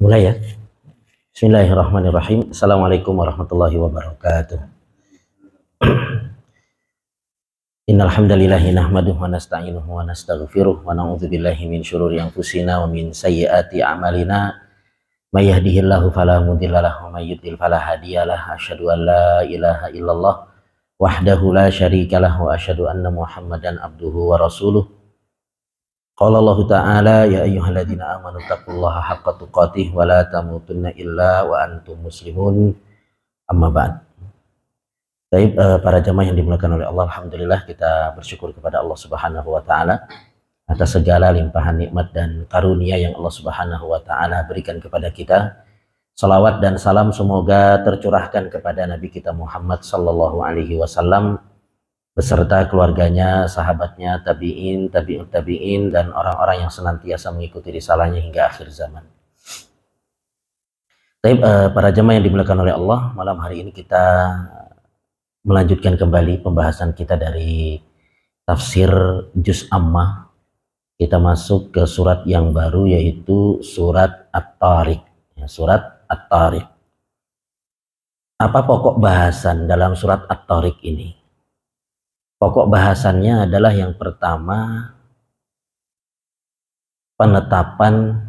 Mulai ya. Bismillahirrahmanirrahim. Assalamualaikum warahmatullahi wabarakatuh. Innal hamdalillah nahmaduhu wa nasta'inuhu wa nastaghfiruh wa na'udzu billahi min syururi anfusina wa min sayyiati a'malina. May yahdihillahu fala mudhillalah wa may yudhlil fala hadiyalah. Asyhadu an la ilaha illallah wahdahu la syarikalah wa asyhadu anna Muhammadan abduhu wa rasuluh. Qala Allah Ta'ala ya ayyuhalladzina amanu taqullaha haqqa tuqatih wa la tamutunna illa wa antum muslimun. Amma ba'd. Baik, para jamaah yang dimuliakan oleh Allah, alhamdulillah kita bersyukur kepada Allah Subhanahu wa taala atas segala limpahan nikmat dan karunia yang Allah Subhanahu wa taala berikan kepada kita. Salawat dan salam semoga tercurahkan kepada Nabi kita Muhammad sallallahu alaihi wasallam beserta keluarganya, sahabatnya, tabi'in, tabi'ut tabi'in, dan orang-orang yang senantiasa mengikuti risalahnya hingga akhir zaman. Baik, para jemaah yang dimuliakan oleh Allah, malam hari ini kita melanjutkan kembali pembahasan kita dari tafsir Juz Ammah. Kita masuk ke surat yang baru, yaitu surat At-Tariq. Ya, surat At-Tariq. Apa pokok bahasan dalam surat At-Tariq ini? Pokok bahasannya adalah yang pertama, penetapan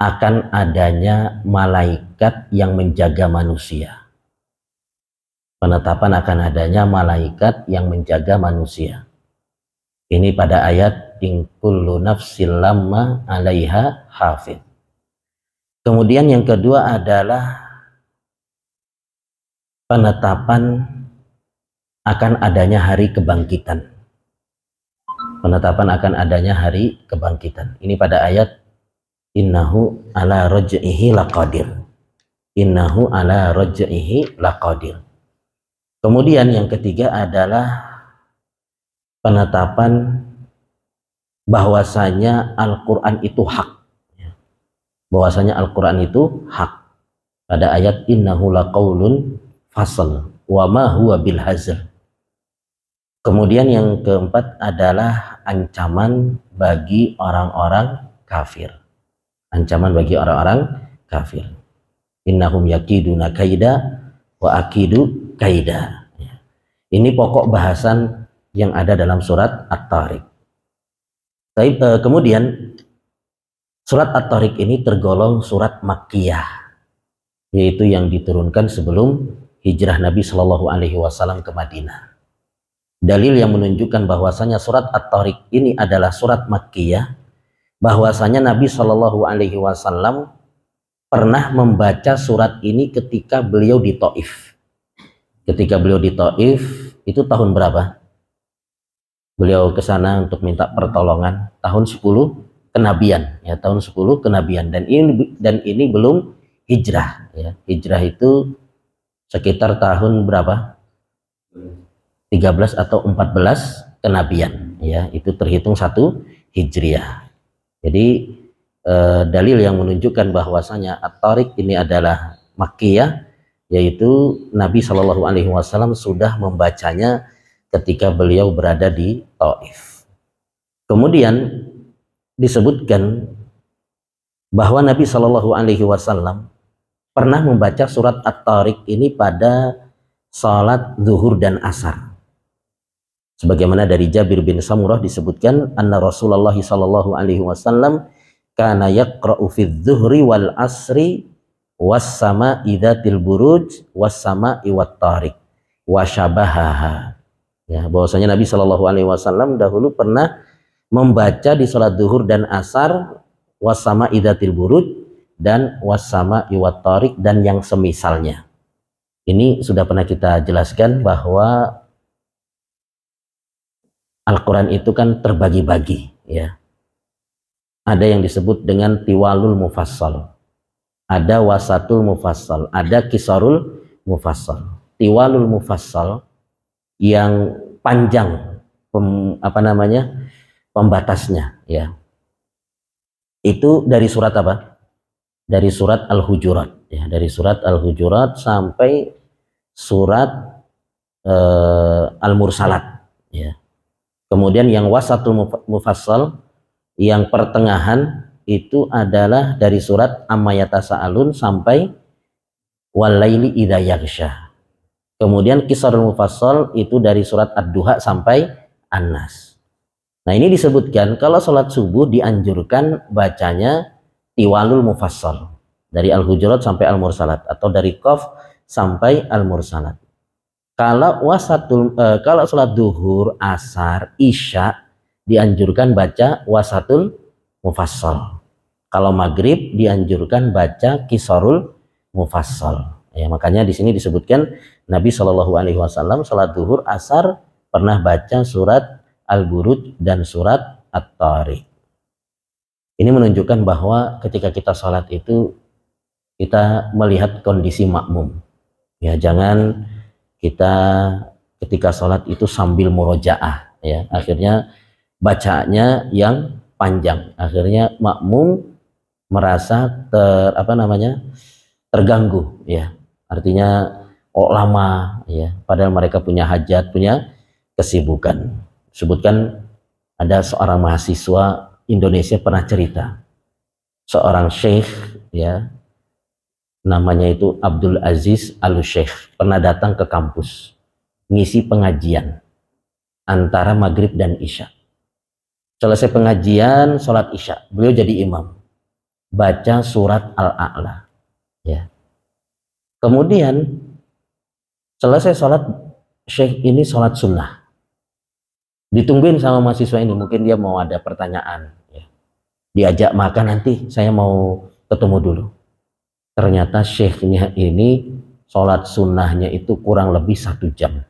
akan adanya malaikat yang menjaga manusia. Penetapan akan adanya malaikat yang menjaga manusia. Ini pada ayat in kullu nafsin lamma 'alaiha hafidz. Kemudian yang kedua adalah penetapan akan adanya hari kebangkitan. Penetapan akan adanya hari kebangkitan. Ini pada ayat innahu ala raj'ihi laqadir. Innahu ala raj'ihi laqadir. Kemudian yang ketiga adalah penetapan bahwasanya Al-Quran itu hak. Bahwasanya Al-Quran itu hak. Pada ayat innahu laqaulun fasl wa ma huwa bil hazl. Kemudian yang keempat adalah ancaman bagi orang-orang kafir. Ancaman bagi orang-orang kafir. Innahum yakiduna kaida wa akidu kaida. Ini pokok bahasan yang ada dalam surat At-Tariq. Kemudian surat At-Tariq ini tergolong surat Makkiyah, yaitu yang diturunkan sebelum hijrah Nabi Shallallahu Alaihi Wasallam ke Madinah. Dalil yang menunjukkan bahwasanya surat At-Tariq ini adalah surat Makkiyah, bahwasanya Nabi Shallallahu Alaihi Wasallam pernah membaca surat ini ketika beliau di Taif. Ketika beliau di Taif, itu tahun berapa? Beliau ke sana untuk minta pertolongan tahun 10 kenabian, ya, tahun 10 kenabian, dan ini belum hijrah, ya. Hijrah itu sekitar tahun berapa? 13 atau 14 kenabian, ya, itu terhitung 1 Hijriah. Jadi dalil yang menunjukkan bahwasanya At-Tariq ini adalah Makkiyah, yaitu Nabi Shallallahu Alaihi Wasallam sudah membacanya ketika beliau berada di Taif. Kemudian disebutkan bahwa Nabi Shallallahu Alaihi Wasallam pernah membaca surat At-Tariq ini pada salat zuhur dan asar. Sebagaimana dari Jabir bin Samurah disebutkan, anna Rasulullah Shallallahu Alaihi Wasallam kana yaqra'u fi dzuhri wal asri was sama idzatil buruj was sama iwat tariq wa syabahaha. Ya, bahwasanya Nabi Shallallahu Alaihi Wasallam dahulu pernah membaca di salat zuhur dan asar was sama idzatil buruj dan was sama iwat tariq dan yang semisalnya. Ini sudah pernah kita jelaskan bahwa Al-Quran itu kan terbagi-bagi, ya. Ada yang disebut dengan tiwalul mufassal, ada wasatul mufassal, ada kisarul mufassal. Tiwalul mufassal yang panjang pembatasnya, ya. Itu dari surat apa? Dari surat Al-Hujurat, ya, dari surat Al-Hujurat sampai surat Al-Mursalat, ya. Kemudian yang wasatul mufassal, yang pertengahan, itu adalah dari surat Amma Yatasaalun sampai Walaili idza yaghsha. Kemudian Qisarul Mufassal itu dari surat Ad-Duha sampai An-Nas. Nah, ini disebutkan kalau sholat subuh dianjurkan bacanya Tiwalul Mufassal, dari Al-Hujurat sampai Al-Mursalat, atau dari Qaf sampai Al-Mursalat. Kalau sholat duhur, asar, isya dianjurkan baca wasatul mufassal. Kalau maghrib dianjurkan baca Qisarul Mufassal. Ya, makanya di sini disebutkan Nabi Shallallahu Alaihi Wasallam sholat duhur, asar pernah baca surat Al-Buruj dan surat At-Tariq. Ini menunjukkan bahwa ketika kita sholat itu kita melihat kondisi makmum. Ya, jangan kita ketika sholat itu sambil murojaah, ya, akhirnya bacanya yang panjang, akhirnya makmum merasa terganggu, ya, artinya lama, ya, padahal mereka punya hajat, punya kesibukan. Sebutkan ada seorang mahasiswa Indonesia pernah cerita, seorang syekh, ya, namanya itu Abdul Aziz Al-Syekh, pernah datang ke kampus ngisi pengajian antara maghrib dan isya. Selesai pengajian, sholat isya, beliau jadi imam, baca surat Al-A'la, ya. Kemudian selesai sholat, syekh ini sholat sunnah, ditungguin sama mahasiswa ini, mungkin dia mau ada pertanyaan, ya. Diajak makan, nanti saya mau ketemu dulu. Ternyata syekhnya ini sholat sunnahnya itu kurang lebih 1 jam.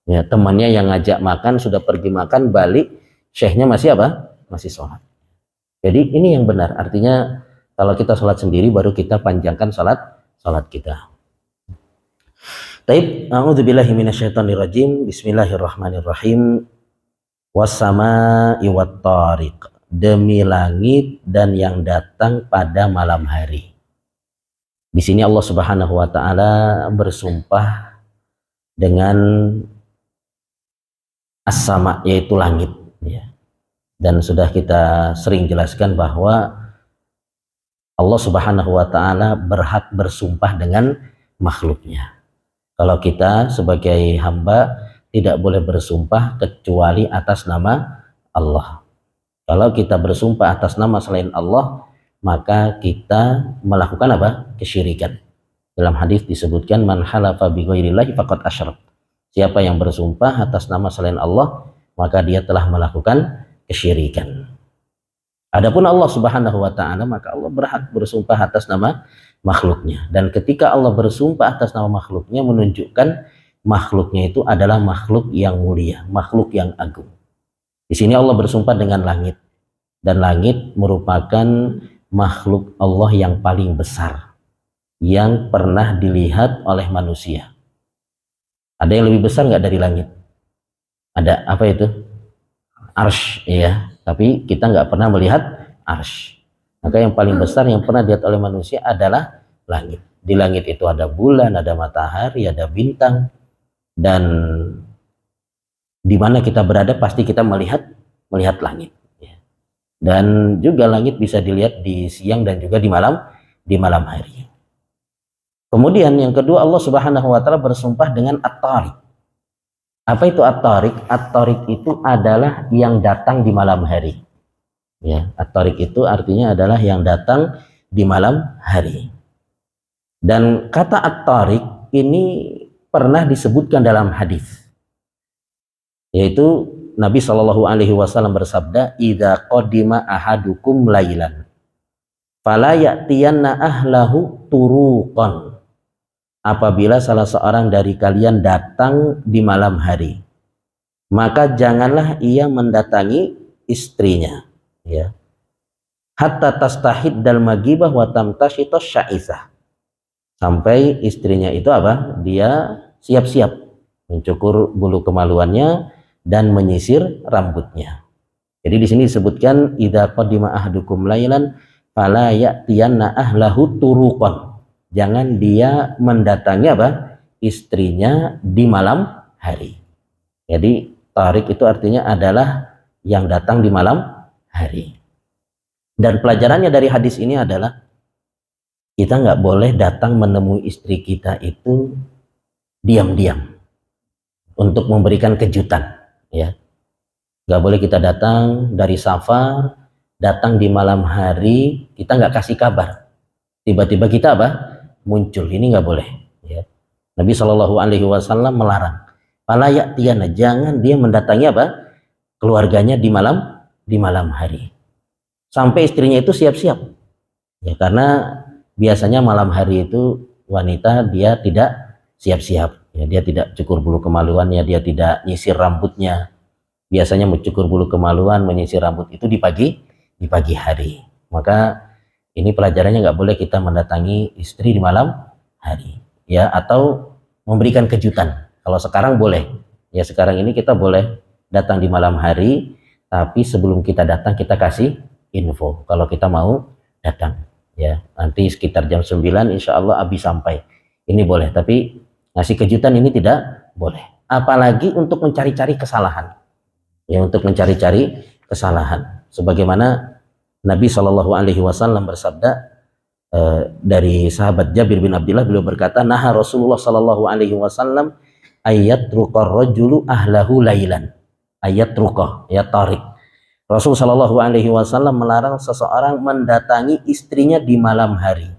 Ya, temannya yang ngajak makan sudah pergi makan, balik syekhnya masih apa? Masih sholat. Jadi ini yang benar. Artinya kalau kita sholat sendiri baru kita panjangkan sholat kita. Taib, a'udzubillahi minasyaitonirrajim. Bismillahirrahmanirrahim. Wassama'i wattariq. Demi langit dan yang datang pada malam hari. Di sini Allah Subhanahu wa taala bersumpah dengan as-sama, yaitu langit, ya. Dan sudah kita sering jelaskan bahwa Allah Subhanahu wa taala berhak bersumpah dengan makhluknya. Kalau kita sebagai hamba tidak boleh bersumpah kecuali atas nama Allah. Kalau kita bersumpah atas nama selain Allah, maka kita melakukan apa? Kesyirikan. Dalam hadis disebutkan man halafa bi ghairillahi faqad asyrak. Siapa yang bersumpah atas nama selain Allah, maka dia telah melakukan kesyirikan. Adapun Allah Subhanahu wa taala, maka Allah berhak bersumpah atas nama makhluknya. Dan ketika Allah bersumpah atas nama makhluknya, menunjukkan makhluknya itu adalah makhluk yang mulia, makhluk yang agung. Di sini Allah bersumpah dengan langit, dan langit merupakan makhluk Allah yang paling besar yang pernah dilihat oleh manusia. Ada yang lebih besar nggak dari langit? Ada, apa itu? Arsy, ya. Tapi kita nggak pernah melihat arsy. Maka yang paling besar yang pernah dilihat oleh manusia adalah langit. Di langit itu ada bulan, ada matahari, ada bintang, dan di mana kita berada pasti kita melihat langit. Dan juga langit bisa dilihat di siang dan juga di malam hari. Kemudian yang kedua, Allah Subhanahu wa taala bersumpah dengan At-Tariq. Apa itu At-Tariq? At-Tariq itu adalah yang datang di malam hari. Ya, At-Tariq itu artinya adalah yang datang di malam hari. Dan kata At-Tariq ini pernah disebutkan dalam hadis, yaitu Nabi Shallallahu Alaihi Wasallam bersabda, "Idza qadima ahadukum lailan, fala ya'tiyanna ahlahu turuqan." Apabila salah seorang dari kalian datang di malam hari, maka janganlah ia mendatangi istrinya, ya. Hatta tastahid dal magibah wa tamtashitos sya'isah. Sampai istrinya itu apa? Dia siap-siap mencukur bulu kemaluannya dan menyisir rambutnya. Jadi di sini disebutkan idza qadima ahdukum lailan fala ya'tiyanna ahlahu turuqan. Jangan dia mendatangi apa? Istrinya di malam hari. Jadi tarik itu artinya adalah yang datang di malam hari. Dan pelajarannya dari hadis ini adalah kita nggak boleh datang menemui istri kita itu diam-diam untuk memberikan kejutan, ya. Nggak boleh kita datang dari safar, datang di malam hari, kita nggak kasih kabar. Tiba-tiba kita apa? Muncul. Ini nggak boleh. Ya. Nabi Shallallahu Alaihi Wasallam melarang. Fala ya'tiyana, jangan dia mendatangi apa? Keluarganya di malam hari. Sampai istrinya itu siap-siap. Ya, karena biasanya malam hari itu wanita dia tidak siap-siap. Ya, dia tidak cukur bulu kemaluannya, dia tidak nyisir rambutnya. Biasanya mencukur bulu kemaluan, menyisir rambut itu di pagi hari. Maka ini pelajarannya nggak boleh kita mendatangi istri di malam hari, ya, atau memberikan kejutan. Kalau sekarang boleh, ya sekarang ini kita boleh datang di malam hari, tapi sebelum kita datang kita kasih info kalau kita mau datang, ya. Nanti sekitar jam 9 insya Allah Abi sampai. Ini boleh, tapi ngasih kejutan ini tidak boleh. Apalagi untuk mencari-cari kesalahan. Ya, untuk mencari-cari kesalahan. Sebagaimana Nabi Shallallahu Alaihi Wasallam bersabda dari sahabat Jabir bin Abdullah, beliau berkata, "Naha Rasulullah Shallallahu Alaihi Wasallam ayat rukar rojulu ahlahu lailan." Ayat rukah, ya tarik. Rasul Shallallahu Alaihi Wasallam melarang seseorang mendatangi istrinya di malam hari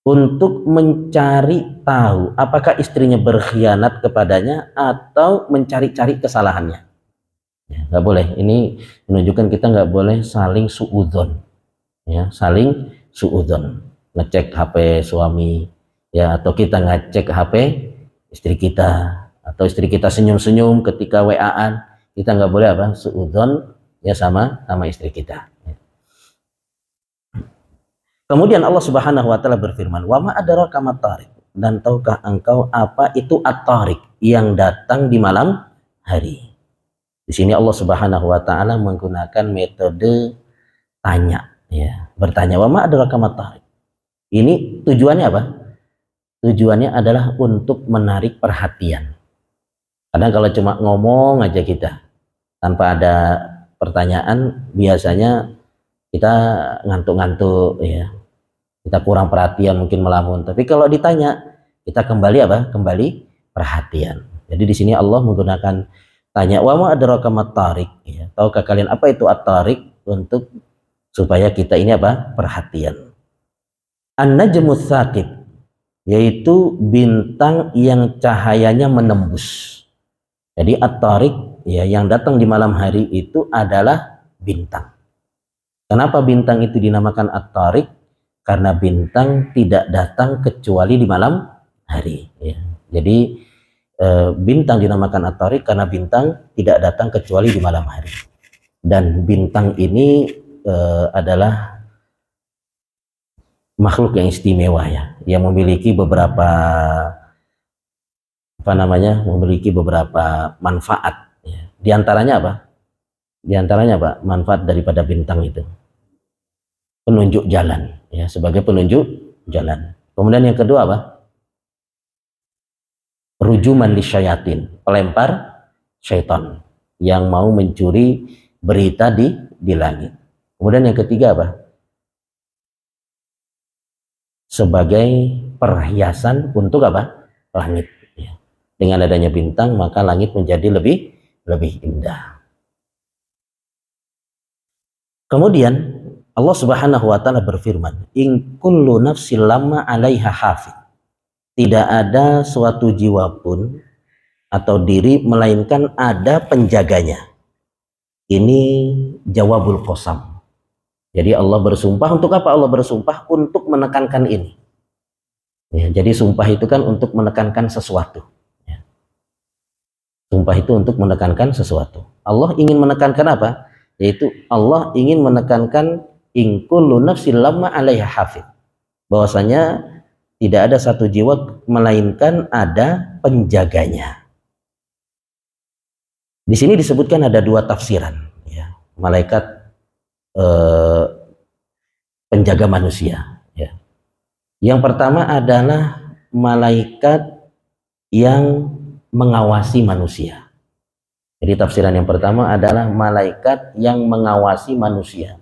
untuk mencari tahu apakah istrinya berkhianat kepadanya atau mencari-cari kesalahannya. Ya, nggak boleh. Ini menunjukkan kita nggak boleh saling suudzon, ya, saling suudzon, ngecek HP suami, ya, atau kita ngecek HP istri kita, atau istri kita senyum-senyum ketika WA-an, kita nggak boleh apa suudzon, ya, sama istri kita. Kemudian Allah Subhanahu Wa Taala berfirman, wa ma adraka mat-tariq, dan tahukah engkau apa itu at-tariq, yang datang di malam hari. Di sini Allah Subhanahu Wa Taala menggunakan metode tanya, ya, bertanya, wa ma adraka mat-tariq. Ini tujuannya apa? Tujuannya adalah untuk menarik perhatian. Kadang kalau cuma ngomong aja kita tanpa ada pertanyaan, biasanya kita ngantuk-ngantuk, ya, kita kurang perhatian, mungkin melamun. Tapi kalau ditanya, kita kembali apa? Kembali perhatian. Jadi di sini Allah menggunakan tanya, wa ma adraka mat-tariq, ya. Tahukah kalian apa itu at-tariq, untuk supaya kita ini apa? Perhatian. An-najmus tsaqib, yaitu bintang yang cahayanya menembus. Jadi at-tariq, ya, yang datang di malam hari itu adalah bintang. Kenapa bintang itu dinamakan at-tariq? Karena bintang tidak datang kecuali di malam hari, ya. Jadi bintang dinamakan at-tariq karena bintang tidak datang kecuali di malam hari. Dan bintang ini adalah makhluk yang istimewa, ya, yang memiliki beberapa memiliki beberapa manfaat, ya. Di antaranya apa? Di antaranya apa? Manfaat daripada bintang itu penunjuk jalan, ya, sebagai penunjuk jalan. Kemudian yang kedua apa? Rujuman lisyayatin, pelempar syaitan yang mau mencuri berita di langit. Kemudian yang ketiga apa? Sebagai perhiasan untuk apa? Langit, ya. Dengan adanya bintang maka langit menjadi lebih indah. Kemudian Allah Subhanahu Wa Taala berfirman, in kullu nafsin lamma 'alaiha hafidh. Tidak ada suatu jiwa pun atau diri melainkan ada penjaganya. Ini jawabul qasam. Jadi Allah bersumpah untuk apa? Allah bersumpah untuk menekankan ini. Ya, jadi sumpah itu kan untuk menekankan sesuatu. Ya. Sumpah itu untuk menekankan sesuatu. Allah ingin menekankan apa? Yaitu Allah ingin menekankan in kullu nafsin lamma 'alaiha hafidh. Bahwasanya tidak ada satu jiwa melainkan ada penjaganya. Di sini disebutkan ada dua tafsiran, ya. Malaikat penjaga manusia, ya. Yang pertama adalah malaikat yang mengawasi manusia. Jadi tafsiran yang pertama adalah malaikat yang mengawasi manusia.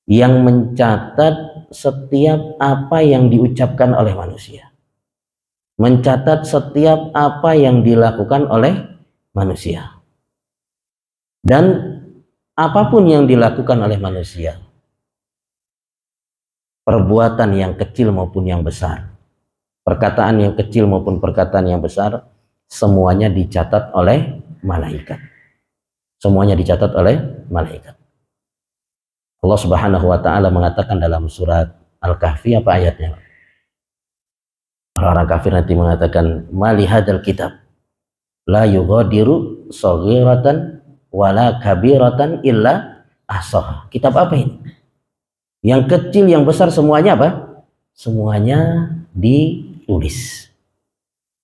yang mencatat setiap apa yang diucapkan oleh manusia, mencatat setiap apa yang dilakukan oleh manusia. Dan apapun yang dilakukan oleh manusia, perbuatan yang kecil maupun yang besar, perkataan yang kecil maupun perkataan yang besar, semuanya dicatat oleh malaikat. Semuanya dicatat oleh malaikat. Allah Subhanahu wa taala mengatakan dalam surat Al-Kahfi, apa ayatnya? Orang kafir nanti mengatakan, "Mali hadzal kitab la yughadiru shaghiratan wala kabiratan illa ahsaha." Kitab apa ini? Yang kecil, yang besar, semuanya apa? Semuanya ditulis.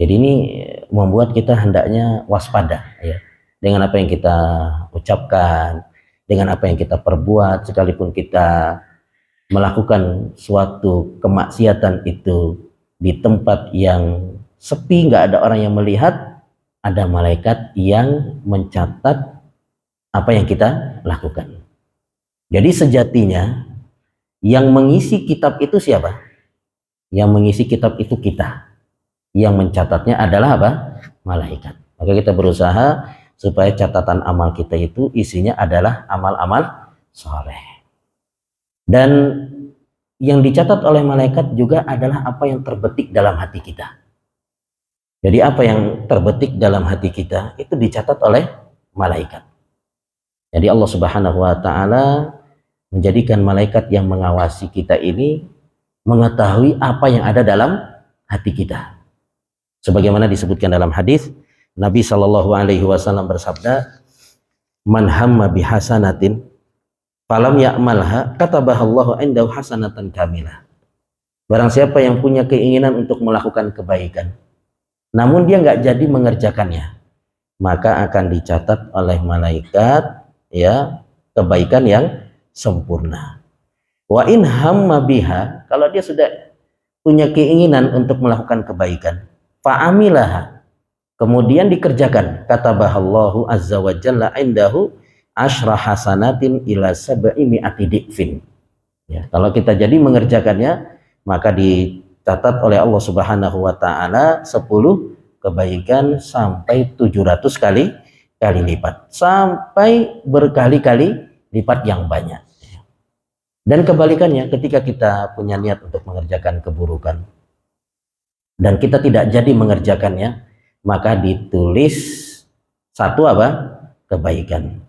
Jadi ini membuat kita hendaknya waspada ya, dengan apa yang kita ucapkan, dengan apa yang kita perbuat, sekalipun kita melakukan suatu kemaksiatan itu di tempat yang sepi, nggak ada orang yang melihat, ada malaikat yang mencatat apa yang kita lakukan. Jadi sejatinya yang mengisi kitab itu siapa? Yang mengisi kitab itu kita. Yang mencatatnya adalah apa? Malaikat. Maka kita berusaha supaya catatan amal kita itu isinya adalah amal-amal soleh. Dan yang dicatat oleh malaikat juga adalah apa yang terbetik dalam hati kita. Jadi apa yang terbetik dalam hati kita itu dicatat oleh malaikat. Jadi Allah Subhanahu wa taala menjadikan malaikat yang mengawasi kita ini mengetahui apa yang ada dalam hati kita. Sebagaimana disebutkan dalam hadis, Nabi Shallallahu alaihi wasallam bersabda, "Man hamma bihasanatin falam ya'malha katabahallahu indahu hasanatan kamilah." Barang siapa yang punya keinginan untuk melakukan kebaikan, namun dia nggak jadi mengerjakannya, maka akan dicatat oleh malaikat ya kebaikan yang sempurna. Wa in hamma biha, kalau dia sudah punya keinginan untuk melakukan kebaikan, fa'amilaha, kemudian dikerjakan, katabahallahu azza wa jalla indahu asyra hasanatin ila sab'i mi'ati di'fin. Ya, kalau kita jadi mengerjakannya, maka dicatat oleh Allah Subhanahu wa taala 10 kebaikan sampai 700 kali lipat, sampai berkali-kali lipat yang banyak. Dan kebalikannya, ketika kita punya niat untuk mengerjakan keburukan dan kita tidak jadi mengerjakannya, maka ditulis satu apa? Kebaikan.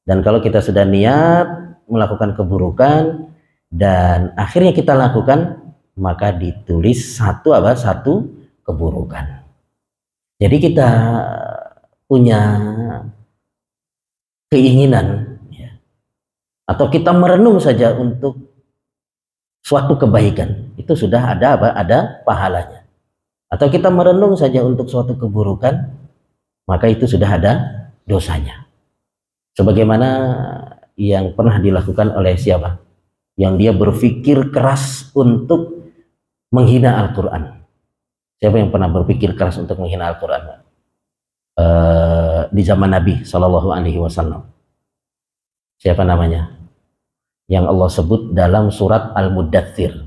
Dan kalau kita sudah niat melakukan keburukan dan akhirnya kita lakukan, maka ditulis satu apa? Satu keburukan. Jadi kita punya keinginan ya, atau kita merenung saja untuk suatu kebaikan, itu sudah ada apa? Ada pahalanya. Atau kita merenung saja untuk suatu keburukan, maka itu sudah ada dosanya. Sebagaimana yang pernah dilakukan oleh siapa? Yang dia berpikir keras untuk menghina Al-Quran. Siapa yang pernah berpikir keras untuk menghina Al-Quran? Di zaman Nabi Shallallahu Alaihi Wasallam. Siapa namanya? Yang Allah sebut dalam surat Al-Muddathir.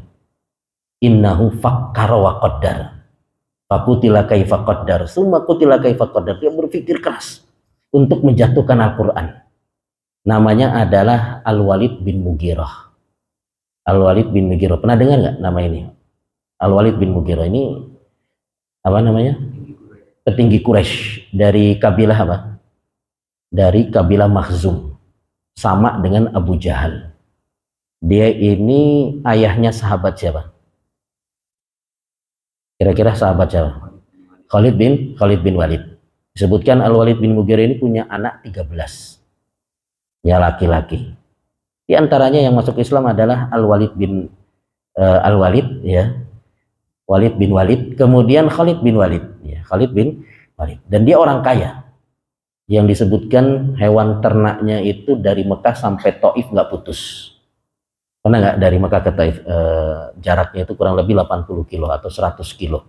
Innahu fakkara wa qaddar. Fakutila kaifa qaddar, summa kutila kaifa qaddar. Dia berpikir keras untuk menjatuhkan Al-Quran. Namanya adalah Al-Walid bin Mughirah. Al-Walid bin Mughirah, pernah dengar nggak nama ini? Al-Walid bin Mughirah ini apa namanya? Petinggi Quraisy dari kabilah apa? Dari kabilah Makhzum, sama dengan Abu Jahal. Dia ini ayahnya sahabat siapa? Kira-kira sahabat siapa? Khalid bin Walid. Disebutkan Al-Walid bin Mughirah ini punya anak 13. Ya, laki-laki. Di antaranya yang masuk Islam adalah Al-Walid bin Al-Walid ya. Walid bin Walid, kemudian Khalid bin Walid ya, Khalid bin Walid. Dan dia orang kaya. Yang disebutkan hewan ternaknya itu dari Mekah sampai Taif nggak putus. Pernah nggak dari Mekah ke Taif? Jaraknya itu kurang lebih 80 kilo atau 100 kilo.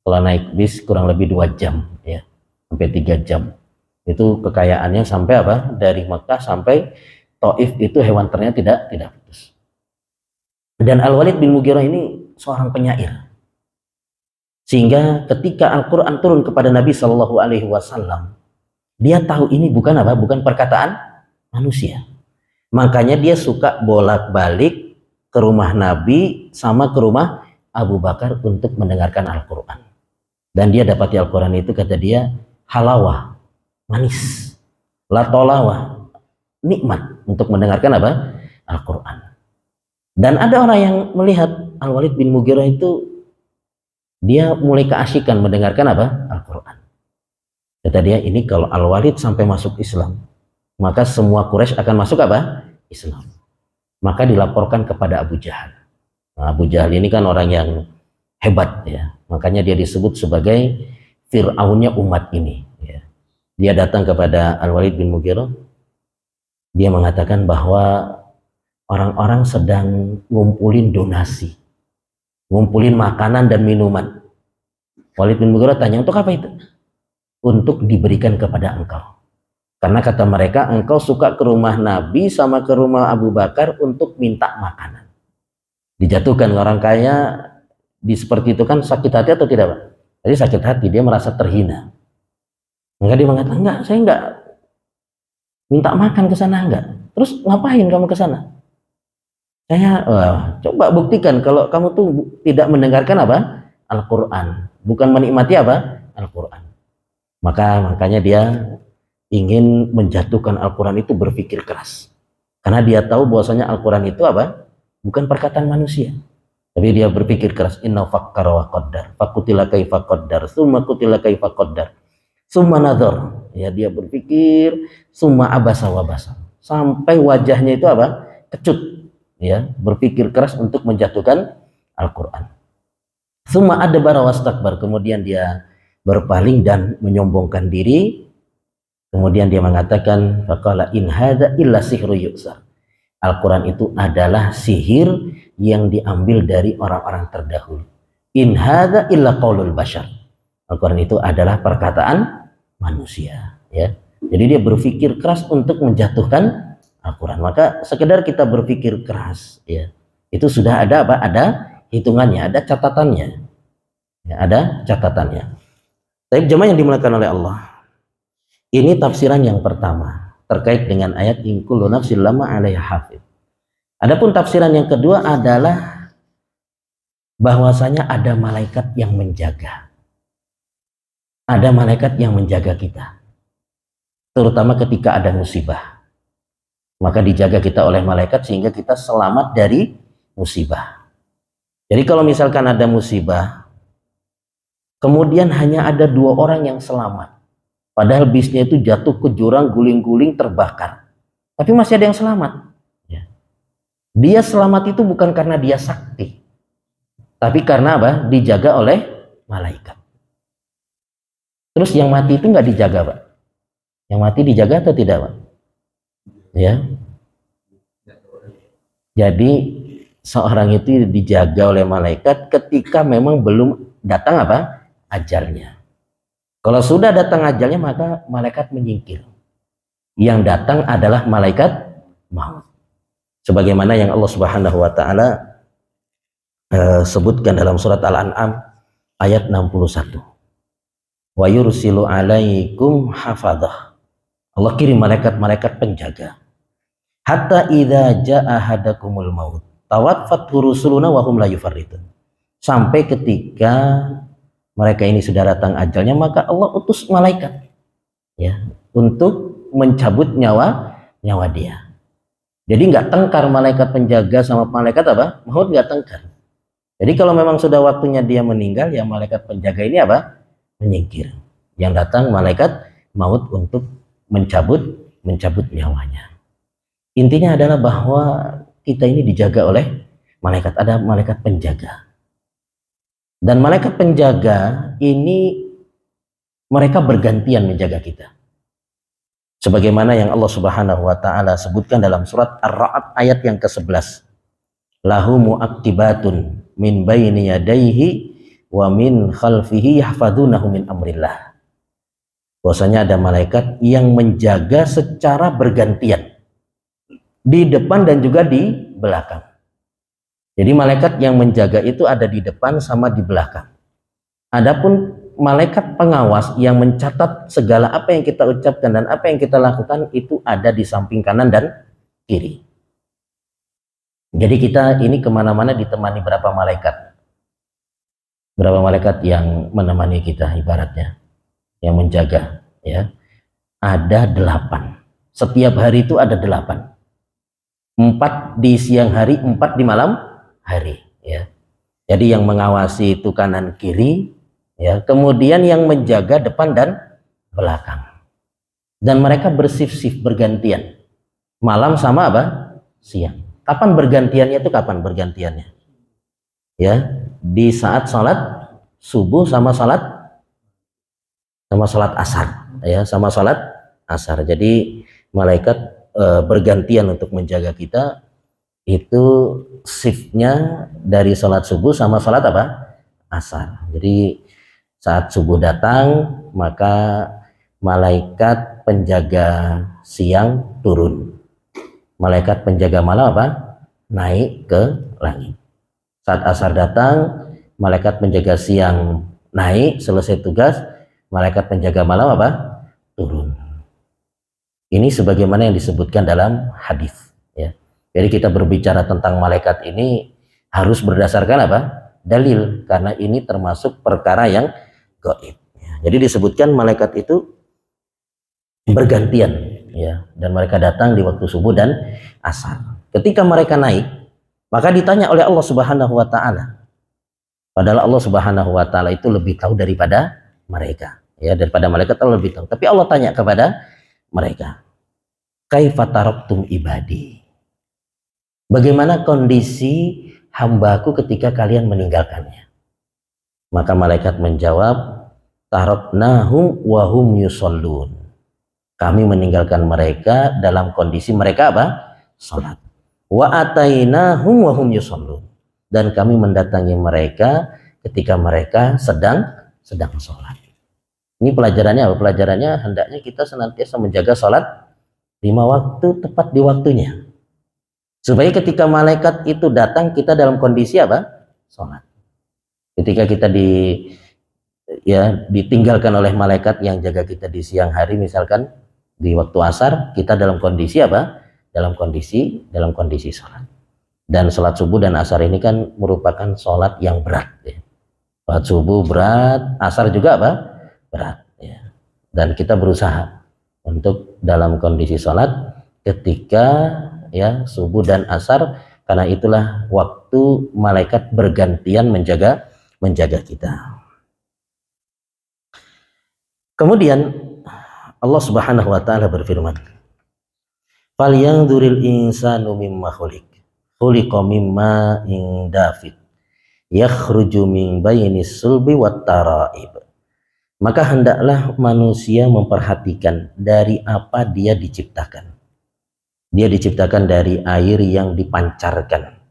Kalau naik bis kurang lebih 2 jam ya, sampai 3 jam. Itu kekayaannya sampai apa? Dari Mekah sampai Taif itu hewan ternaknya tidak putus. Dan Al-Walid bin Mughirah ini seorang penyair. Sehingga ketika Al-Quran turun kepada Nabi Shallallahu Alaihi Wasallam, dia tahu ini bukan apa, bukan perkataan manusia. Makanya dia suka bolak-balik ke rumah Nabi sama ke rumah Abu Bakar untuk mendengarkan Al-Quran. Dan dia dapati Al-Quran itu, kata dia, halawah, manis, latolawah, nikmat untuk mendengarkan apa? Al-Quran. Dan ada orang yang melihat Al-Walid bin Mughirah itu, dia mulai keasyikan mendengarkan apa? Al-Quran. Kata dia, ini kalau Al-Walid sampai masuk Islam, maka semua Quraisy akan masuk apa? Islam. Maka dilaporkan kepada Abu Jahal. Nah, Abu Jahal ini kan orang yang hebat ya. Makanya dia disebut sebagai Fir'aunnya umat ini. Ya. Dia datang kepada Al-Walid bin Mughirah. Dia mengatakan bahwa orang-orang sedang ngumpulin donasi, ngumpulin makanan dan minuman. Walid bin Mughirah tanya, untuk apa itu? Untuk diberikan kepada engkau. Karena kata mereka, engkau suka ke rumah Nabi sama ke rumah Abu Bakar untuk minta makanan. Dijatuhkan orang kaya di seperti itu kan sakit hati atau tidak, Pak? Jadi sakit hati, dia merasa terhina. Maka dia mengatakan, enggak, saya enggak minta makan ke sana, enggak. Terus ngapain kamu ke sana? Saya coba buktikan kalau kamu tuh tidak mendengarkan apa? Al-Quran, bukan menikmati apa? Al-Quran. Makanya dia ingin menjatuhkan Al-Quran itu berpikir keras. Karena dia tahu bahwasanya Al-Quran itu apa? Bukan perkataan manusia. Tapi dia berpikir keras. Inna fakkara wa qaddar. Fakutila kaifa qaddar. Summa kutila kaifa qaddar. Summa nadhar. Ya, dia berpikir. Summa abasa wa basa. Sampai wajahnya itu apa? Kecut. Ya, berpikir keras untuk menjatuhkan Al-Quran. Summa adbara wastakbar. Kemudian dia berpaling dan menyombongkan diri. Kemudian dia mengatakan, faqala in hadza illa sihru yu'sar. Al-Quran itu adalah sihir yang diambil dari orang-orang terdahulu. In hadza illa qaulul bashar. Al-Quran itu adalah perkataan manusia. Ya. Jadi dia berpikir keras untuk menjatuhkan Al-Quran. Maka sekedar kita berpikir keras, ya, itu sudah ada apa? Ada hitungannya, ada catatannya. Ya, ada catatannya. Tapi jemaah yang dimuliakan oleh Allah, ini tafsiran yang pertama terkait dengan ayat in kullu nafsin lamma 'alaiha hafidz. Adapun tafsiran yang kedua adalah bahwasanya ada malaikat yang menjaga. Ada malaikat yang menjaga kita. Terutama ketika ada musibah. Maka dijaga kita oleh malaikat sehingga kita selamat dari musibah. Jadi kalau misalkan ada musibah, kemudian hanya ada 2 orang yang selamat. Padahal bisnya itu jatuh ke jurang, guling-guling, terbakar. Tapi masih ada yang selamat. Ya. Dia selamat itu bukan karena dia sakti. Tapi karena apa? Dijaga oleh malaikat. Terus yang mati itu nggak dijaga, Pak? Yang mati dijaga atau tidak, Pak? Ya. Jadi seorang itu dijaga oleh malaikat ketika memang belum datang apa? Ajalnya. Kalau sudah datang ajalnya maka malaikat menyingkir. Yang datang adalah malaikat maut. Sebagaimana yang Allah Subhanahu wa taala sebutkan dalam surat Al-An'am ayat 61. Wa yursilu 'alaikum hafadzah. Allah kirim malaikat-malaikat penjaga. Hatta idza jaa ahadakumul maut tawaffatu rusuluna wa hum la yufarritun. Sampai ketika mereka ini sudah datang ajalnya, maka Allah utus malaikat ya untuk mencabut nyawa dia. Jadi nggak tengkar malaikat penjaga sama malaikat apa? Maut nggak tengkar. Jadi kalau memang sudah waktunya dia meninggal, ya malaikat penjaga ini apa? Menyingkir. Yang datang malaikat maut untuk mencabut nyawanya. Intinya adalah bahwa kita ini dijaga oleh malaikat, ada malaikat penjaga. Dan malaikat penjaga ini mereka bergantian menjaga kita. Sebagaimana yang Allah Subhanahu wa taala sebutkan dalam surat Ar-Ra'd ayat yang ke-11. Lahu mu'aqibatun min baini yadayhi wa min khalfihi yahfazunahu min amrillah. Bahwasanya ada malaikat yang menjaga secara bergantian di depan dan juga di belakang. Jadi malaikat yang menjaga itu ada di depan sama di belakang. Adapun malaikat pengawas yang mencatat segala apa yang kita ucapkan dan apa yang kita lakukan itu ada di samping kanan dan kiri. Jadi kita ini kemana-mana ditemani berapa malaikat? Berapa malaikat yang menemani kita ibaratnya, yang menjaga, ya? Ada 8. Setiap hari itu ada 8. 4 di siang hari, 4 di malam hari, ya. Jadi yang mengawasi itu kanan kiri, ya. Kemudian yang menjaga depan dan belakang. Dan mereka bersif-sif bergantian. Malam sama apa? Siang. Kapan bergantiannya itu kapan bergantiannya? Ya, di saat sholat subuh sama sholat asar, ya, sama sholat asar. Jadi malaikat bergantian untuk menjaga kita. Itu shiftnya dari sholat subuh sama sholat apa? Asar. Jadi saat subuh datang maka malaikat penjaga siang turun, malaikat penjaga malam apa? Naik ke langit. Saat asar datang malaikat penjaga siang naik, selesai tugas, malaikat penjaga malam apa? Turun. Ini sebagaimana yang disebutkan dalam hadis, ya. Jadi kita berbicara tentang malaikat ini harus berdasarkan apa? Dalil, karena ini termasuk perkara yang gaib. Jadi disebutkan malaikat itu bergantian, ya, dan mereka datang di waktu subuh dan asar. Ketika mereka naik, maka ditanya oleh Allah Subhanahu wa taala. Padahal Allah Subhanahu wa taala itu lebih tahu daripada mereka, ya, daripada malaikat Allah lebih tahu. Tapi Allah tanya kepada mereka, "Kaifa taraktum ibadi?" Bagaimana kondisi hambaku ketika kalian meninggalkannya? Maka malaikat menjawab, taraknahum wa hum yusallun. Kami meninggalkan mereka dalam kondisi mereka apa? Salat. Wa atainahum wa hum yusallun. Dan kami mendatangi mereka ketika mereka sedang salat. Ini pelajarannya apa? Pelajarannya hendaknya kita senantiasa menjaga salat 5 waktu tepat di waktunya. Supaya ketika malaikat itu datang kita dalam kondisi apa? Salat. Ketika kita ditinggalkan oleh malaikat yang jaga kita di siang hari, misalkan di waktu asar, kita dalam kondisi apa? Dalam kondisi salat. Dan salat subuh dan asar ini kan merupakan salat yang berat, ya. Salat subuh berat, asar juga apa? Berat, ya. Dan kita berusaha untuk dalam kondisi salat ketika, ya, subuh dan asar, karena itulah waktu malaikat bergantian menjaga kita. Kemudian Allah Subhanahu wa taala berfirman, "Falyanzuril insanu mimma khuliqa mimma indafid yakhruju min bainis sulbi wat taraib." Maka hendaklah manusia memperhatikan dari apa dia diciptakan. Dia diciptakan dari air yang dipancarkan,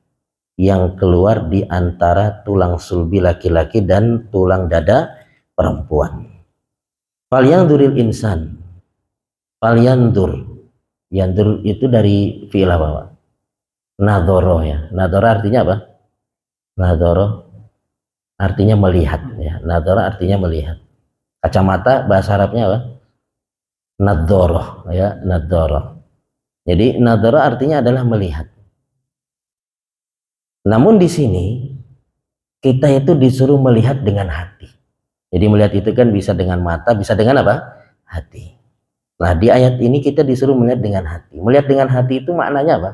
yang keluar di antara tulang sulbi laki-laki dan tulang dada perempuan. Falyanzuril insan. Falyanzur. Yanzur itu dari fi'il apa? Nadhoro, ya. Nadhoro artinya apa? Nadhoro artinya melihat, ya. Nadhoro artinya melihat. Kacamata bahasa Arabnya apa? Nadhoro, ya, nadhoro. Jadi nadhoro artinya adalah melihat. Namun di sini kita itu disuruh melihat dengan hati. Jadi melihat itu kan bisa dengan mata, bisa dengan apa? Hati. Nah, di ayat ini kita disuruh melihat dengan hati. Melihat dengan hati itu maknanya apa?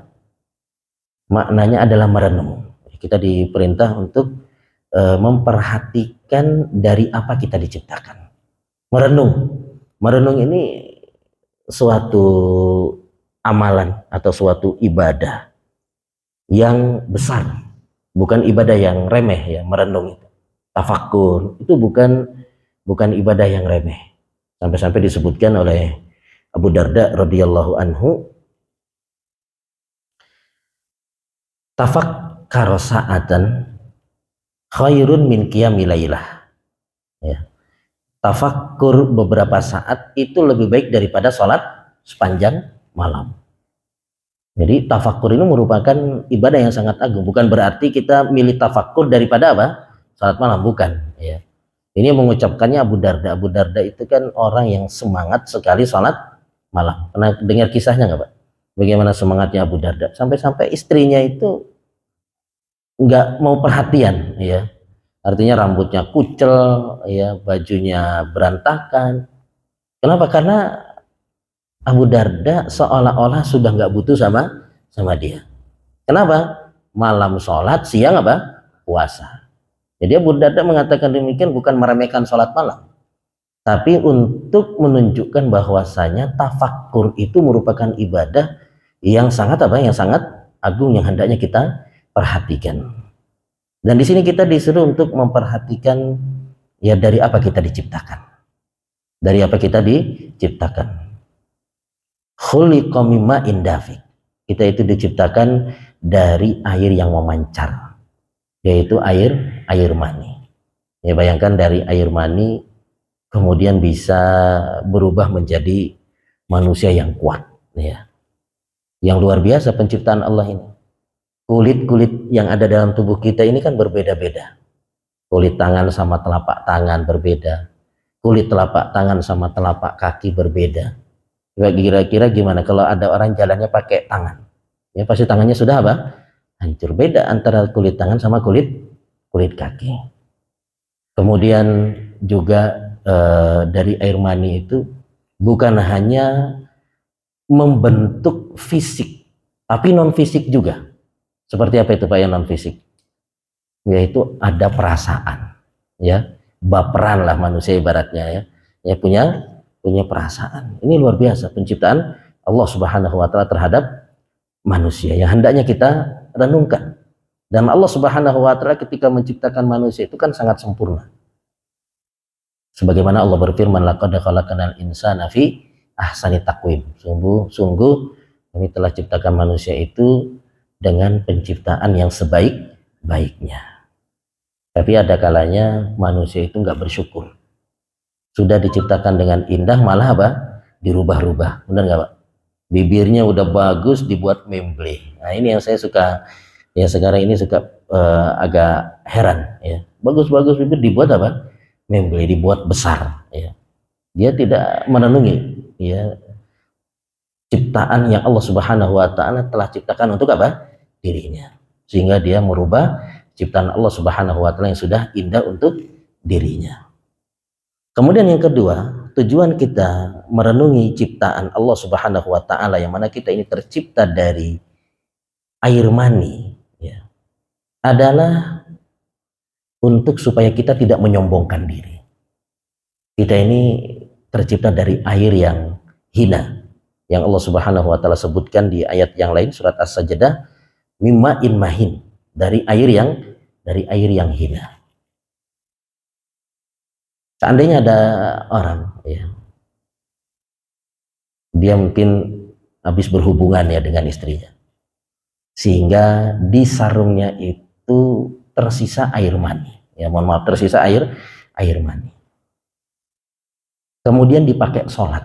Maknanya adalah merenung. Kita diperintah untuk memperhatikan dari apa kita diciptakan. Merenung ini suatu amalan atau suatu ibadah yang besar, bukan ibadah yang remeh, ya. Merenung itu, tafakur itu bukan ibadah yang remeh. Sampai-sampai disebutkan oleh Abu Darda radhiyallahu anhu, tafakkar sa'atan khairun min qiyamil lailah, ya. Tafakkur beberapa saat itu lebih baik daripada sholat sepanjang malam. Jadi tafakur ini merupakan ibadah yang sangat agung. Bukan berarti kita milih tafakur daripada apa? Salat malam, bukan. Ya. Ini mengucapkannya Abu Darda. Abu Darda itu kan orang yang semangat sekali salat malam. Pernah dengar kisahnya nggak Pak? Bagaimana semangatnya Abu Darda? Sampai-sampai istrinya itu nggak mau perhatian, ya. Artinya rambutnya kucel, ya, bajunya berantakan. Kenapa? Karena Abu Darda seolah-olah sudah nggak butuh sama dia. Kenapa? Malam sholat, siang apa? Puasa. Jadi Abu Darda mengatakan demikian bukan meremehkan sholat malam, tapi untuk menunjukkan bahwasanya tafakkur itu merupakan ibadah yang sangat apa? Yang sangat agung yang hendaknya kita perhatikan. Dan di sini kita disuruh untuk memperhatikan ya dari apa kita diciptakan. Dari apa kita diciptakan. Khuliqa mimma indafik. Kita itu diciptakan dari air yang memancar, yaitu air mani. Ya, bayangkan dari air mani kemudian bisa berubah menjadi manusia yang kuat, ya. Yang luar biasa penciptaan Allah ini. Kulit-kulit yang ada dalam tubuh kita ini kan berbeda-beda. Kulit tangan sama telapak tangan berbeda. Kulit telapak tangan sama telapak kaki berbeda. Kira-kira gimana kalau ada orang jalannya pakai tangan? Ya pasti tangannya sudah apa? Hancur. Beda antara kulit tangan sama kulit kaki. Kemudian juga dari air mani itu bukan hanya membentuk fisik, tapi non fisik juga. Seperti apa itu Pak yang non fisik? Yaitu ada perasaan, ya, baperan lah manusia ibaratnya, ya punya perasaan. Ini luar biasa penciptaan Allah Subhanahu wa taala terhadap manusia yang hendaknya kita renungkan. Dan Allah Subhanahu wa taala ketika menciptakan manusia itu kan sangat sempurna. Sebagaimana Allah berfirman, laqad khalaqnal insana fi ahsani taqwim. Sungguh kami telah ciptakan manusia itu dengan penciptaan yang sebaik-baiknya. Tapi ada kalanya manusia itu nggak bersyukur. Sudah diciptakan dengan indah malah apa? Dirubah-rubah. Benar nggak Pak? Bibirnya udah bagus dibuat memble. Nah ini yang saya suka, ya sekarang ini suka agak heran, ya. Bagus-bagus bibir dibuat apa? Memble, dibuat besar, ya. Dia tidak merenungi, ya, ciptaan yang Allah Subhanahu wa taala telah ciptakan untuk apa? Dirinya. Sehingga dia merubah ciptaan Allah Subhanahu wa taala yang sudah indah untuk dirinya. Kemudian yang kedua, tujuan kita merenungi ciptaan Allah Subhanahu wa taala yang mana kita ini tercipta dari air mani, ya, adalah untuk supaya kita tidak menyombongkan diri. Kita ini tercipta dari air yang hina, yang Allah Subhanahu wa taala sebutkan di ayat yang lain surat As-Sajdah, mimma'in mahin, dari air yang hina. Seandainya ada orang, ya, dia mungkin habis berhubungan ya dengan istrinya, sehingga di sarungnya itu tersisa air mani, ya mohon maaf tersisa air mani. Kemudian dipakai sholat.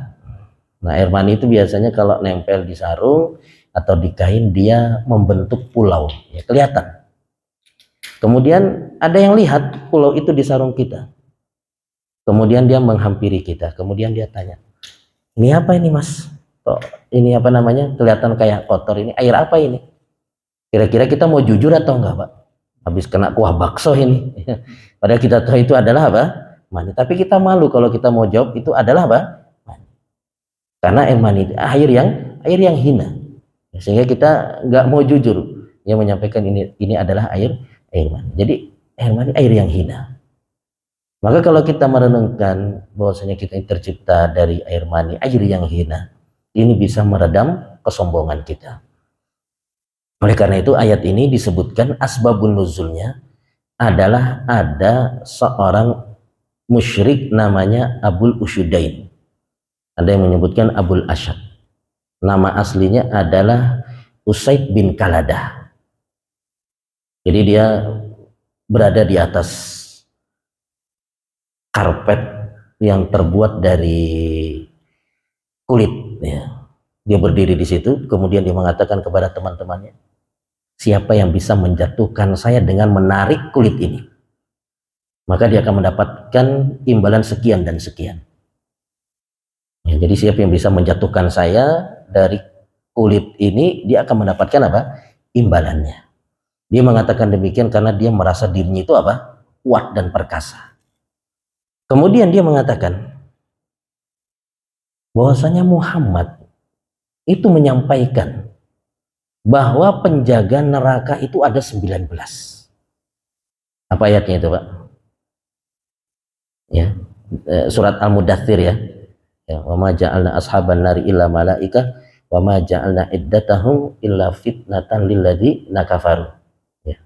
Nah air mani itu biasanya kalau nempel di sarung atau di kain dia membentuk pulau, ya kelihatan. Kemudian ada yang lihat pulau itu di sarung kita. Kemudian dia menghampiri kita, kemudian dia tanya, ini apa ini mas? Kok ini apa namanya? Kelihatan kayak kotor, ini air apa ini? Kira-kira kita mau jujur atau enggak Pak? Habis kena kuah bakso ini. Padahal kita tahu itu adalah apa? Mani. Tapi kita malu kalau kita mau jawab itu adalah apa? Mani. Karena air mani air yang hina. Sehingga kita nggak mau jujur yang menyampaikan ini adalah air mani. Jadi air mani air yang hina. Maka kalau kita merenungkan bahwasanya kita tercipta dari air mani, air yang hina, ini bisa meredam kesombongan kita. Oleh karena itu ayat ini disebutkan asbabun nuzulnya adalah ada seorang musyrik namanya Abul Usyudain. Ada yang menyebutkan Abul Asyad. Nama aslinya adalah Usaid bin Kaladah. Jadi dia berada di atas karpet yang terbuat dari kulit, ya. Dia berdiri di situ, kemudian dia mengatakan kepada teman-temannya, siapa yang bisa menjatuhkan saya dengan menarik kulit ini, maka dia akan mendapatkan imbalan sekian dan sekian. Ya, jadi siapa yang bisa menjatuhkan saya dari kulit ini, dia akan mendapatkan apa? Imbalannya. Dia mengatakan demikian karena dia merasa dirinya itu apa? Kuat dan perkasa. Kemudian dia mengatakan bahwasanya Muhammad itu menyampaikan bahwa penjaga neraka itu ada 19. Apa ayatnya itu, Pak? Ya. Surat Al-Mudaththir ya. Ya, wa ma ja'alna ashaban nari illa malaikah wa ma ja'alna iddatahum illa fitnatan lil ladzina kafaru. Ya.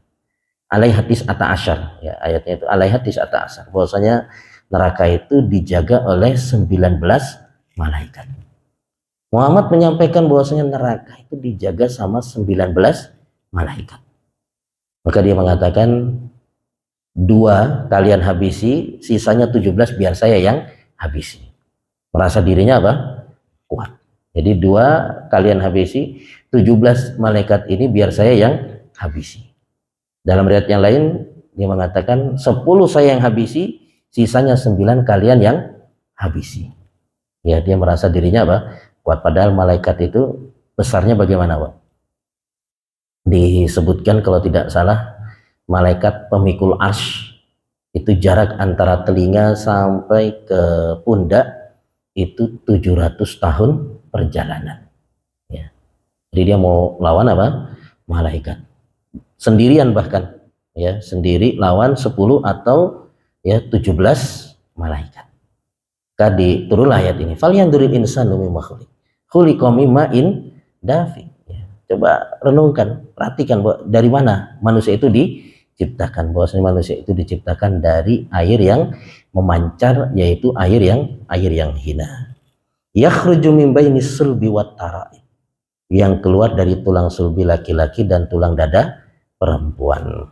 Alaihatis ata asyar. Ya, ayatnya itu alaihatis ata asyar. Bahwasanya neraka itu dijaga oleh 19 malaikat. Muhammad menyampaikan bahwasanya neraka itu dijaga sama 19 malaikat. Maka dia mengatakan, 2 kalian habisi, sisanya 17 biar saya yang habisi. Merasa dirinya apa? Kuat. Jadi 2 kalian habisi, 17 malaikat ini biar saya yang habisi. Dalam riwayat yang lain dia mengatakan 10 saya yang habisi, sisanya 9 kalian yang habisi. Ya, dia merasa dirinya apa? Kuat, padahal malaikat itu besarnya bagaimana, Pak? Disebutkan kalau tidak salah malaikat pemikul arsy itu jarak antara telinga sampai ke pundak itu 700 tahun perjalanan. Ya. Jadi dia mau lawan apa? Malaikat. Sendirian bahkan, ya, sendiri lawan 10 atau ya 17 malaikat. Kadi turunlah ayat ini. Falyanzuril insanu mimma khuliq. Khuliqa mimmain dafiq. Ya. Coba renungkan, perhatikan dari mana manusia itu diciptakan. Bahwasanya manusia itu diciptakan dari air yang memancar, yaitu air yang hina. Yakhruju min bainis sulbi wat tara'ib. Yang keluar dari tulang sulbi laki-laki dan tulang dada perempuan.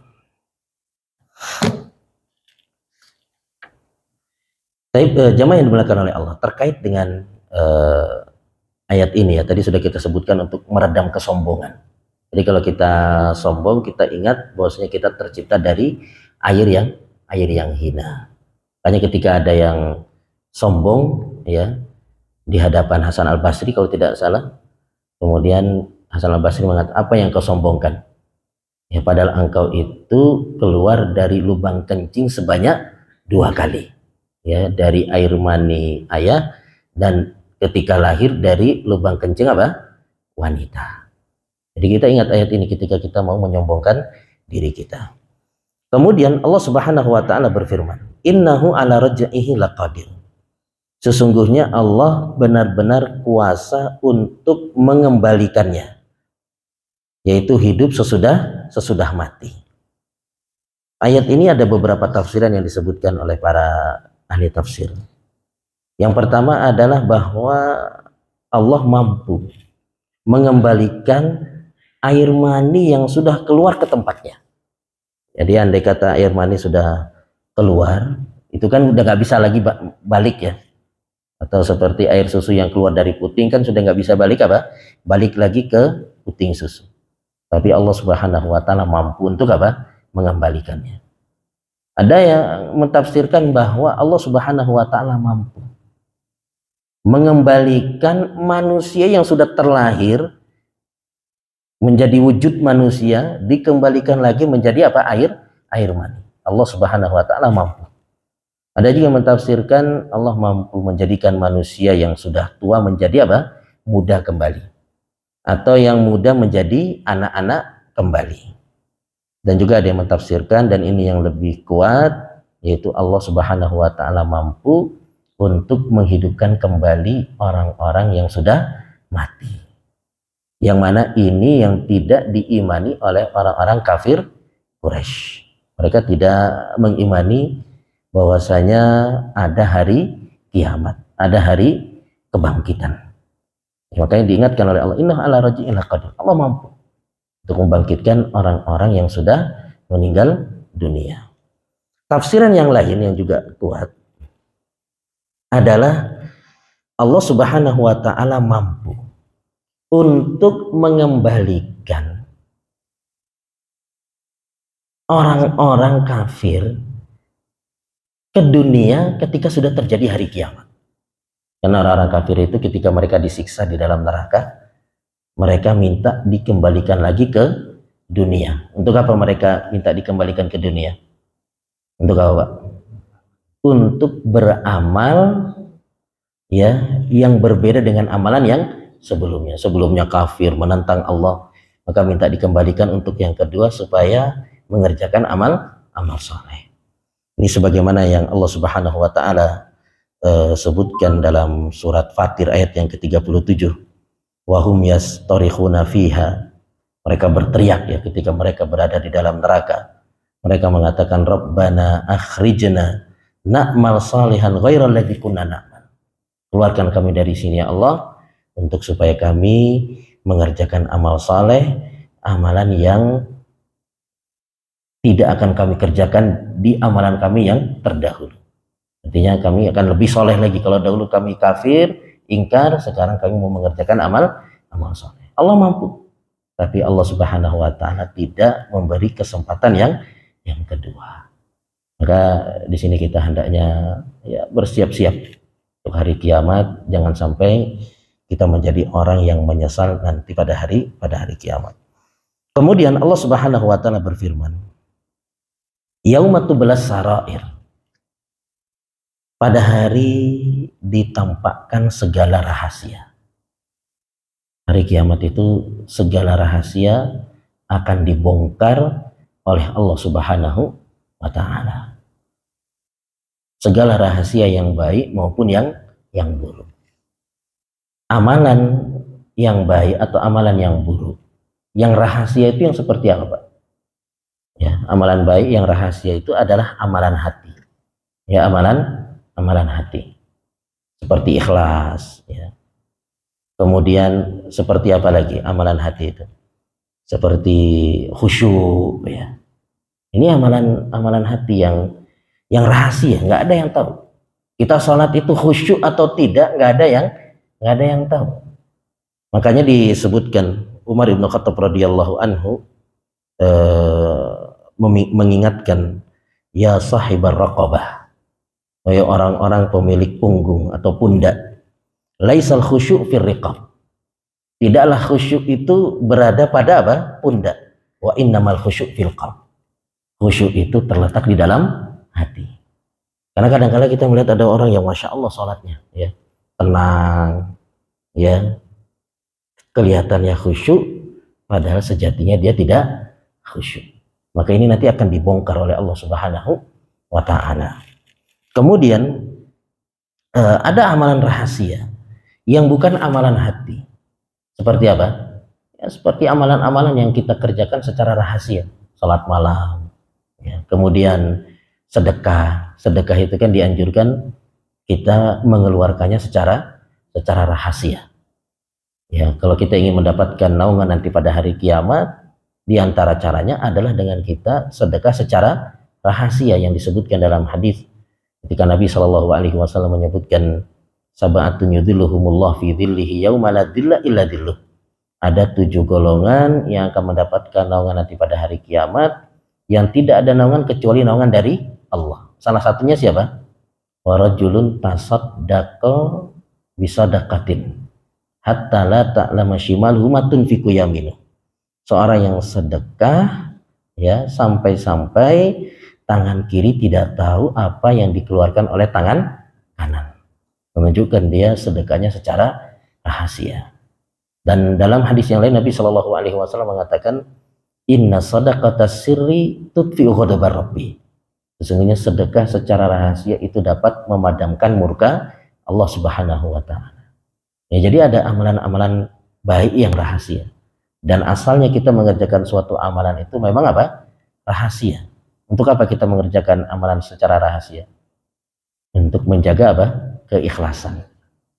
Jamaah yang dimuliakan oleh Allah, terkait dengan ayat ini ya, tadi sudah kita sebutkan untuk meredam kesombongan. Jadi kalau kita sombong, kita ingat bahwasanya kita tercipta dari air yang hina. Hanya ketika ada yang sombong ya di hadapan Hasan Al-Basri kalau tidak salah, kemudian Hasan Al-Basri mengatakan, apa yang kau sombongkan? Ya, padahal engkau itu keluar dari lubang kencing sebanyak 2 kali. Ya, dari air mani ayah dan ketika lahir dari lubang kencing apa? Wanita. Jadi kita ingat ayat ini ketika kita mau menyombongkan diri kita. Kemudian Allah Subhanahu wa taala berfirman, "Innahu ala raj'ihi laqadir." Sesungguhnya Allah benar-benar kuasa untuk mengembalikannya, yaitu hidup sesudah mati. Ayat ini ada beberapa tafsiran yang disebutkan oleh para ahli tafsir. Yang pertama adalah bahwa Allah mampu mengembalikan air mani yang sudah keluar ke tempatnya. Jadi andai kata air mani sudah keluar, itu kan udah nggak bisa lagi balik ya. Atau seperti air susu yang keluar dari puting kan sudah nggak bisa balik apa? Balik lagi ke puting susu. Tapi Allah Subhanahu wa taala mampu untuk apa? Mengembalikannya. Ada yang mentafsirkan bahwa Allah Subhanahu wa taala mampu mengembalikan manusia yang sudah terlahir menjadi wujud manusia, dikembalikan lagi menjadi apa? Air mani. Allah Subhanahu wa taala mampu. Ada juga yang mentafsirkan Allah mampu menjadikan manusia yang sudah tua menjadi apa? Muda kembali. Atau yang muda menjadi anak-anak kembali. Dan juga ada yang mentafsirkan, dan ini yang lebih kuat, yaitu Allah Subhanahu wa taala mampu untuk menghidupkan kembali orang-orang yang sudah mati. Yang mana ini yang tidak diimani oleh orang-orang kafir Quraisy. Mereka tidak mengimani bahwasanya ada hari kiamat, ada hari kebangkitan. Makanya diingatkan oleh Allah, inna ala raj'il qadir. Allah mampu untuk membangkitkan orang-orang yang sudah meninggal dunia. Tafsiran yang lain yang juga kuat adalah Allah Subhanahu wa taala mampu untuk mengembalikan orang-orang kafir ke dunia ketika sudah terjadi hari kiamat. Karena orang-orang kafir itu ketika mereka disiksa di dalam neraka, mereka minta dikembalikan lagi ke dunia. Untuk apa mereka minta dikembalikan ke dunia? Untuk apa, Pak? Untuk beramal ya yang berbeda dengan amalan yang sebelumnya. Sebelumnya kafir menentang Allah, maka minta dikembalikan untuk yang kedua supaya mengerjakan amal soleh. Ini sebagaimana yang Allah Subhanahu wa taala sebutkan dalam surat Fatir ayat yang ke-37. Wahum yastorikhuna fiha. Mereka berteriak ya ketika mereka berada di dalam neraka. Mereka mengatakan Rabbana akhrijna na'mal salihan ghairal ladzi kunna na'mal. Keluarkan kami dari sini ya Allah, untuk supaya kami mengerjakan amal saleh, amalan yang tidak akan kami kerjakan di amalan kami yang terdahulu. Artinya kami akan lebih soleh lagi. Kalau dahulu kami kafir, ingkar, sekarang kami mau mengerjakan amal soleh. Allah mampu, tapi Allah Subhanahu wa taala tidak memberi kesempatan yang kedua. Maka di sini kita hendaknya ya bersiap-siap untuk hari kiamat, jangan sampai kita menjadi orang yang menyesal nanti pada hari kiamat. Kemudian Allah Subhanahu wa taala berfirman, Yauma tublas sarair. Pada hari ditampakkan segala rahasia. Hari kiamat itu segala rahasia akan dibongkar oleh Allah Subhanahu wa taala. Segala rahasia yang baik maupun yang buruk. Amalan yang baik atau amalan yang buruk. Yang rahasia itu yang seperti apa, Pak? Ya, amalan baik yang rahasia itu adalah amalan hati. Ya, amalan hati. Seperti ikhlas, ya. Kemudian seperti apa lagi amalan hati itu? Seperti khusyuk, ya. Ini amalan hati yang rahasia, nggak ada yang tahu. Kita sholat itu khusyuk atau tidak, nggak ada yang tahu. Makanya disebutkan Umar bin Khattab radhiyallahu anhu mengingatkan, ya sahibar raqabah, wahai orang-orang pemilik punggung atau pundak, laisal khusyuk fir riqab, tidaklah khusyuk itu berada pada apa? Pundak. Wa innamal khusyuk fil qalb, khusyuk itu terletak di dalam hati. Karena kadang-kadang kita melihat ada orang yang masya Allah sholatnya ya tenang, ya kelihatannya khusyuk, padahal sejatinya dia tidak khusyuk. Maka ini nanti akan dibongkar oleh Allah Subhanahu wa taala. Kemudian ada amalan rahasia yang bukan amalan hati. Seperti apa? Ya, seperti amalan-amalan yang kita kerjakan secara rahasia. Salat malam, ya. Kemudian sedekah. Sedekah itu kan dianjurkan kita mengeluarkannya secara rahasia. Ya, kalau kita ingin mendapatkan naungan nanti pada hari kiamat, di antara caranya adalah dengan kita sedekah secara rahasia yang disebutkan dalam hadis ketika Nabi Shallallahu Alaihi Wasallam menyebutkan sab'atun yudhilluhumullah fi dhillihi yauma la dhilla illa dhilluh. Ada 7 golongan yang akan mendapatkan naungan nanti pada hari kiamat, yang tidak ada naungan kecuali naungan dari Allah. Salah satunya siapa? Wa rajulun tasaddaqa bisadaqatin hatta la ta'lama shimaluhu ma tunfiqu yaminuh. Seorang yang sedekah ya sampai-sampai tangan kiri tidak tahu apa yang dikeluarkan oleh tangan kanan, menunjukkan dia sedekahnya secara rahasia. Dan dalam hadis yang lain Nabi Shallallahu Alaihi Wasallam mengatakan, Inna sadaqatas sirri tudfi'u ghadabar rabbi. Sesungguhnya sedekah secara rahasia itu dapat memadamkan murka Allah Subhanahu wa taala. Ya, jadi ada amalan-amalan baik yang rahasia. Dan asalnya kita mengerjakan suatu amalan itu memang apa? Rahasia. Untuk apa kita mengerjakan amalan secara rahasia? Untuk menjaga apa? Keikhlasan.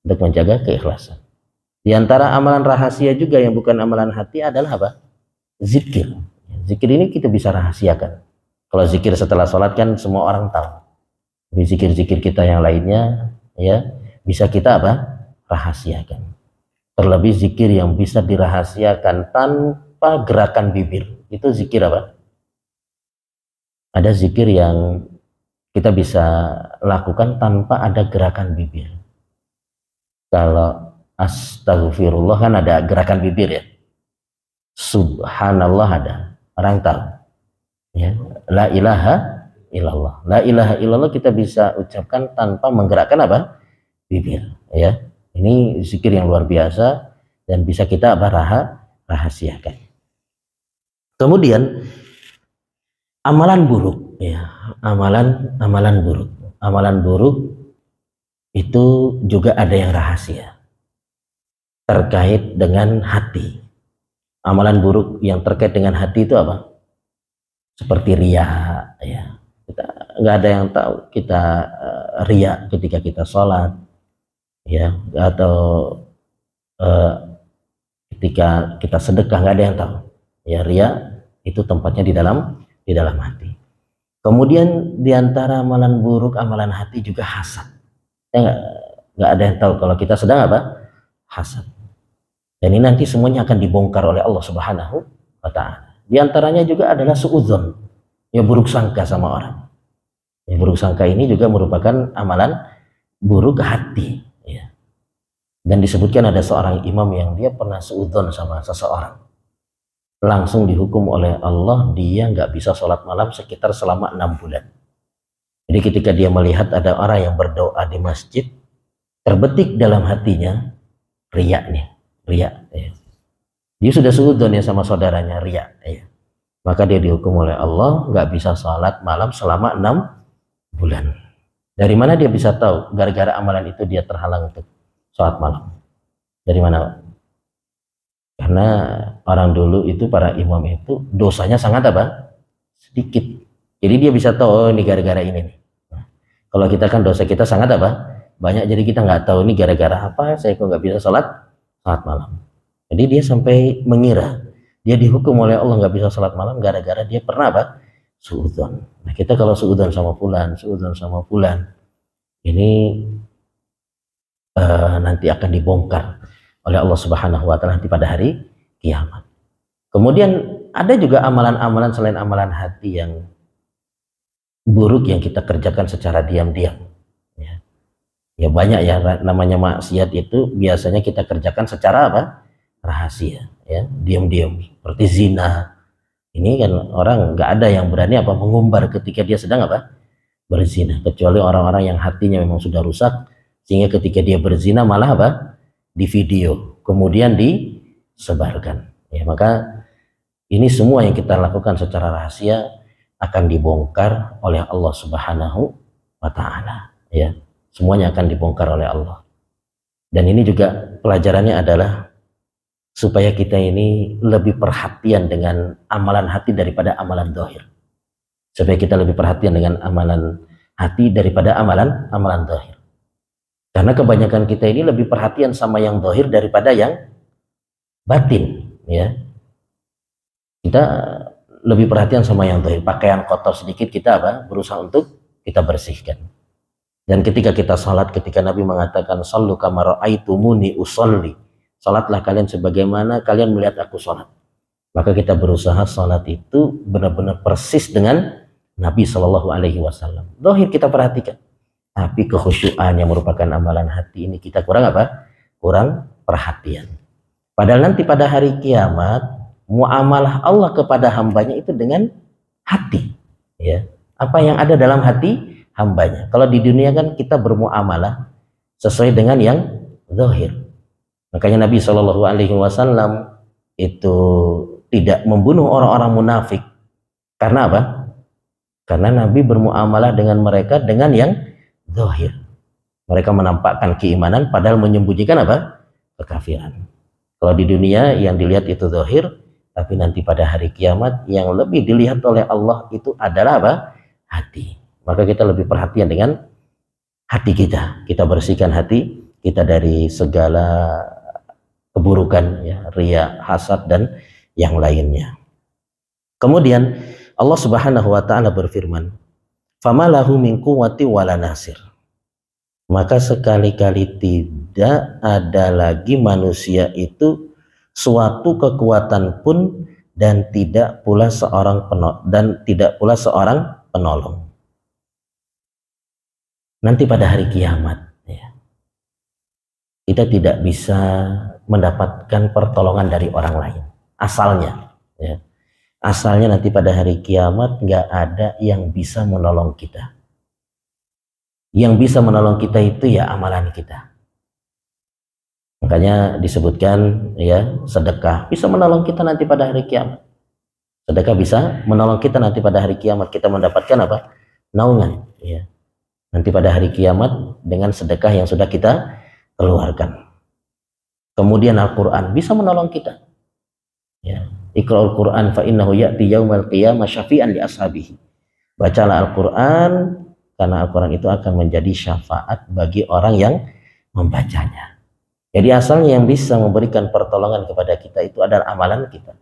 Untuk menjaga keikhlasan. Di antara amalan rahasia juga yang bukan amalan hati adalah apa? Zikir. Zikir ini kita bisa rahasiakan. Kalau zikir setelah sholat kan semua orang tahu. Di zikir-zikir kita yang lainnya ya bisa kita apa? Rahasiakan. Terlebih zikir yang bisa dirahasiakan tanpa gerakan bibir. Itu zikir apa? Ada zikir yang kita bisa lakukan tanpa ada gerakan bibir. Kalau astagfirullah kan ada gerakan bibir ya. Subhanallah ada. Orang tahu. Ya. La ilaha illallah. La ilaha illallah kita bisa ucapkan tanpa menggerakkan apa? Bibir. Ya. Ini zikir yang luar biasa dan bisa kita rahasiakan. Kemudian amalan buruk ya, amalan buruk itu juga ada yang rahasia terkait dengan hati. Amalan buruk yang terkait dengan hati itu apa? Seperti riya ya. Kita nggak ada yang tahu kita riya ketika kita sholat ya, atau ketika kita sedekah, nggak ada yang tahu ya. Riya itu tempatnya di dalam hati. Kemudian diantara amalan buruk amalan hati juga hasad ya, nggak ada yang tahu kalau kita sedang apa? Hasad. Dan ini nanti semuanya akan dibongkar oleh Allah Subhanahu wa Ta'ala. Di antaranya juga adalah suudzon, ya, buruk sangka sama orang. Ya, buruk sangka ini juga merupakan amalan buruk hati. Ya. Dan disebutkan ada seorang imam yang dia pernah suudzon sama seseorang. Langsung dihukum oleh Allah, dia nggak bisa sholat malam sekitar selama 6 bulan. Jadi ketika dia melihat ada orang yang berdoa di masjid, terbetik dalam hatinya riya nih. Riya ya. Dia sudah suudzon ya sama saudaranya riya ya. Maka dia dihukum oleh Allah nggak bisa sholat malam selama 6 bulan. Dari mana dia bisa tahu? Gara-gara amalan itu dia terhalang untuk sholat malam. Dari mana Pak? Karena orang dulu itu, para imam itu dosanya sangat apa? Sedikit. Jadi dia bisa tahu, oh, ini gara-gara ini nih. Nah, kalau kita kan dosa kita sangat apa? Banyak, jadi kita nggak tahu ini gara-gara apa saya kok nggak bisa sholat malam. Jadi dia sampai mengira dia dihukum oleh Allah nggak bisa sholat malam gara-gara dia pernah apa? Suudzon. Nah kita kalau suudzon sama fulan, ini nanti akan dibongkar oleh Allah Subhanahu wa Ta'ala nanti pada hari kiamat. Kemudian ada juga amalan-amalan selain amalan hati yang buruk yang kita kerjakan secara diam-diam. Ya banyak ya, namanya maksiat itu biasanya kita kerjakan secara apa? Rahasia, ya, diam-diam. Seperti zina. Ini kan orang nggak ada yang berani apa mengumbar ketika dia sedang apa? Berzina, kecuali orang-orang yang hatinya memang sudah rusak sehingga ketika dia berzina malah apa? Di video, kemudian disebarkan. Ya, maka ini semua yang kita lakukan secara rahasia akan dibongkar oleh Allah Subhanahu wa Ta'ala, ya. Semuanya akan dibongkar oleh Allah. Dan ini juga pelajarannya adalah supaya kita ini lebih perhatian dengan amalan hati daripada amalan zahir. Supaya kita lebih perhatian dengan amalan hati daripada amalan zahir. Karena kebanyakan kita ini lebih perhatian sama yang zahir daripada yang batin, ya. Kita lebih perhatian sama yang zahir. Pakaian kotor sedikit kita apa? Berusaha untuk kita bersihkan. Dan ketika kita salat, ketika Nabi mengatakan sallu kama ra'aitumuni usolli, salatlah kalian sebagaimana kalian melihat aku salat, maka kita berusaha salat itu benar-benar persis dengan Nabi Shallallahu Alaihi Wasallam. Zahir kita perhatikan, tapi kekhusyuan yang merupakan amalan hati ini kita kurang apa? Kurang perhatian. Padahal nanti pada hari kiamat muamalah Allah kepada hambanya itu dengan hati, ya. Apa yang ada dalam hati hambanya. Kalau di dunia kan kita bermuamalah sesuai dengan yang zahir. Makanya Nabi Shallallahu Alaihi Wasallam itu tidak membunuh orang-orang munafik. Karena apa? Karena Nabi bermuamalah dengan mereka dengan yang zahir. Mereka menampakkan keimanan padahal menyembunyikan apa? Kekafiran. Kalau di dunia yang dilihat itu zahir, tapi nanti pada hari kiamat yang lebih dilihat oleh Allah itu adalah apa? Hati. Maka kita lebih perhatian dengan hati kita. Kita bersihkan hati kita dari segala keburukan, ya, riya, hasad dan yang lainnya. Kemudian Allah Subhanahu wa Ta'ala berfirman, "Fama lahu min quwwati wala nasir." maka sekali-kali tidak ada lagi manusia itu suatu kekuatan pun dan tidak pula seorang penolong. Nanti pada hari kiamat ya, kita tidak bisa mendapatkan pertolongan dari orang lain. Asalnya ya. Asalnya nanti pada hari kiamat nggak ada yang bisa menolong kita. Yang bisa menolong kita itu ya amalan kita. Makanya disebutkan ya, sedekah bisa menolong kita nanti pada hari kiamat. Sedekah bisa menolong kita nanti pada hari kiamat. Kita mendapatkan apa? Naungan ya. Nanti pada hari kiamat dengan sedekah yang sudah kita keluarkan. Kemudian Al-Quran bisa menolong kita ya. Iqra'ul Quran fa innahu ya'ti yaumal qiyamah syafi'an li ashabihi. Bacalah Al-Quran karena Al-Quran itu akan menjadi syafaat bagi orang yang membacanya. Jadi asalnya yang bisa memberikan pertolongan kepada kita itu adalah amalan kita.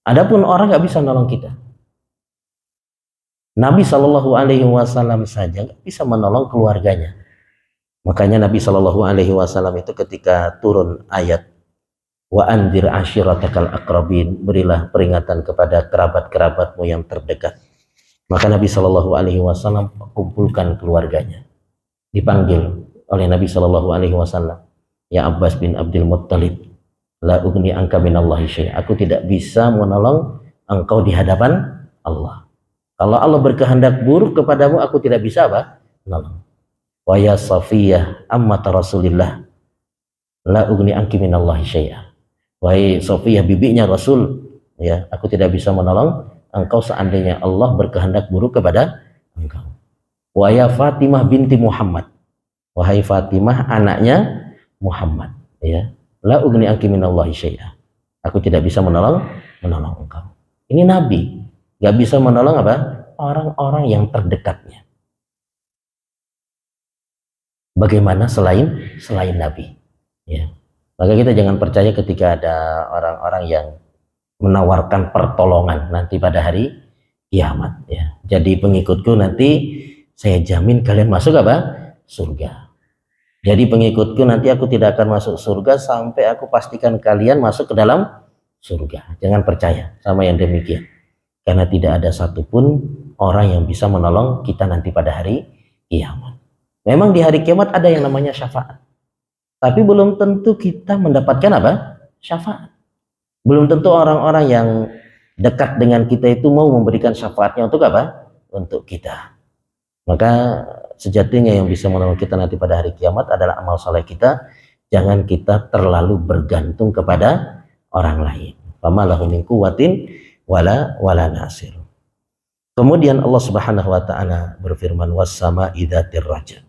Adapun orang nggak bisa menolong kita. Nabi Shallallahu Alaihi Wasallam saja nggak bisa menolong keluarganya. Makanya Nabi Shallallahu Alaihi Wasallam itu ketika turun ayat wa andir ashiratakal akrabin, berilah peringatan kepada kerabat-kerabatmu yang terdekat. Maka Nabi Shallallahu Alaihi Wasallam kumpulkan keluarganya. Dipanggil oleh Nabi Shallallahu Alaihi Wasallam, ya Abbas bin Abdul Muttalib, la ugni angka minallahi syai'. Aku tidak bisa menolong engkau di hadapan Allah. Kalau Allah berkehendak buruk kepadamu, aku tidak bisa apa? Menolong. Wa ya Safiyah ammat Rasulillah, la ugni anki minallahi syai'a. Wahai Safiyah, bibinya Rasul, ya, aku tidak bisa menolong engkau seandainya Allah berkehendak buruk kepada engkau. Wa ya Fatimah binti Muhammad, wahai Fatimah anaknya Muhammad, ya, la ugni anki minallahi syai'a. Aku tidak bisa menolong engkau. Ini Nabi, nggak bisa menolong apa? Orang-orang yang terdekatnya. Bagaimana selain Nabi? Ya. Maka kita jangan percaya ketika ada orang-orang yang menawarkan pertolongan nanti pada hari kiamat. Ya. Jadi pengikutku nanti saya jamin kalian masuk apa? Surga. Jadi pengikutku nanti aku tidak akan masuk surga sampai aku pastikan kalian masuk ke dalam surga. Jangan percaya sama yang demikian. Karena tidak ada satupun orang yang bisa menolong kita nanti pada hari kiamat. Memang di hari kiamat ada yang namanya syafaat. Tapi belum tentu kita mendapatkan apa? Syafaat. Belum tentu orang-orang yang dekat dengan kita itu mau memberikan syafaatnya untuk apa? Untuk kita. Maka sejatinya yang bisa menolong kita nanti pada hari kiamat adalah amal saleh kita. Jangan kita terlalu bergantung kepada orang lain. Fama lahu min quwwatin wala nasir. Kemudian Allah Subhanahu wa taala berfirman, was-sama idzatir raja.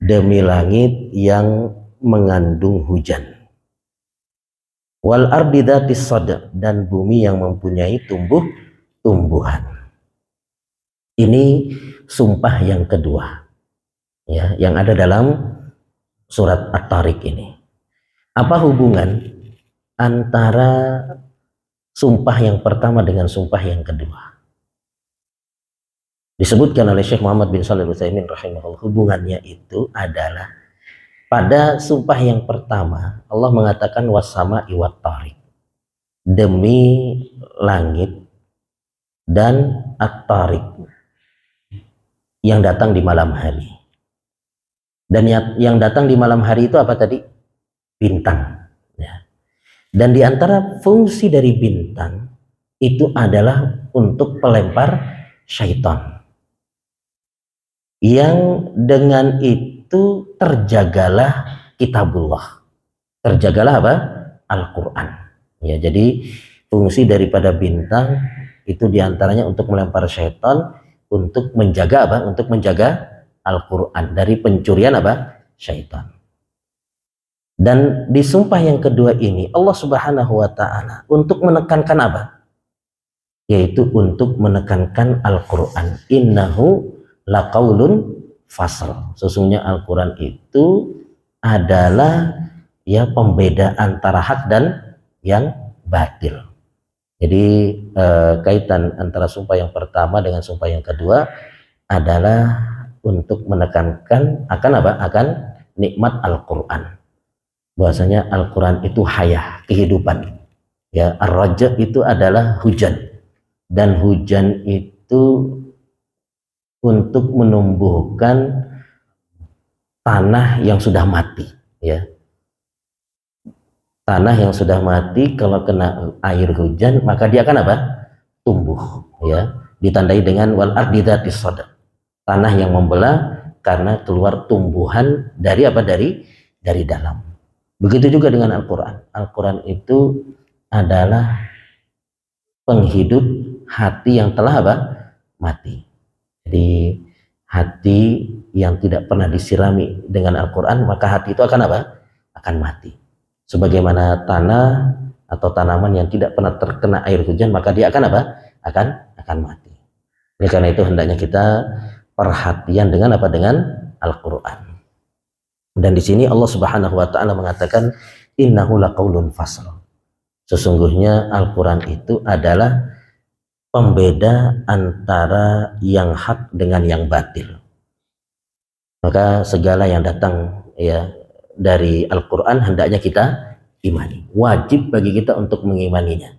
Demi langit yang mengandung hujan. Wal ardi dzatis sad, dan bumi yang mempunyai tumbuhan. Ini sumpah yang kedua ya, yang ada dalam surat At-Tariq ini. Apa hubungan antara sumpah yang pertama dengan sumpah yang kedua? Disebutkan oleh Syekh Muhammad bin Shalih Al-Utsaimin rahimahullah, hubungannya itu adalah pada sumpah yang pertama Allah mengatakan was-sama'i wat-tariq, demi langit dan at-tariq yang datang di malam hari. Dan yang datang di malam hari itu apa tadi? Bintang ya. Dan di antara fungsi dari bintang itu adalah untuk pelempar syaitan, yang dengan itu terjagalah kitabullah, terjagalah apa? Al-Quran ya. Jadi fungsi daripada bintang itu diantaranya untuk melempar syaitan, untuk menjaga apa? Untuk menjaga Al-Quran dari pencurian apa? Syaitan. Dan di sumpah yang kedua ini Allah Subhanahu wa taala untuk menekankan apa? Yaitu untuk menekankan Al-Quran. Innahu laqaulun fasl. Sesungguhnya Al-Quran itu adalah ya pembeda antara hak dan yang batil. Jadi kaitan antara sumpah yang pertama dengan sumpah yang kedua adalah untuk menekankan akan apa? Akan nikmat Al-Quran. Bahwasanya Al-Quran itu hayah, kehidupan. Ya, ar-raja itu adalah hujan, dan hujan itu untuk menumbuhkan tanah yang sudah mati. Ya, tanah yang sudah mati kalau kena air hujan maka dia akan apa? Tumbuh. Ya, ditandai dengan wal ardi dzatis sadq, tanah yang membelah karena keluar tumbuhan dari apa? Dari dalam. Begitu juga dengan Al-Quran. Al-Quran itu adalah penghidup hati yang telah apa? Mati. Jadi hati yang tidak pernah disirami dengan Al-Quran, maka hati itu akan apa? Akan mati. Sebagaimana tanah atau tanaman yang tidak pernah terkena air hujan, maka dia akan apa? Akan mati. Oleh karena itu hendaknya kita perhatian dengan apa? Dengan Al-Quran. Dan di sini Allah Subhanahu wa taala mengatakan innahu laqaulun fasl. Sesungguhnya Al-Quran itu adalah pembeda antara yang hak dengan yang batil. Maka segala yang datang ya dari Al-Quran hendaknya kita imani. Wajib bagi kita untuk mengimaninya.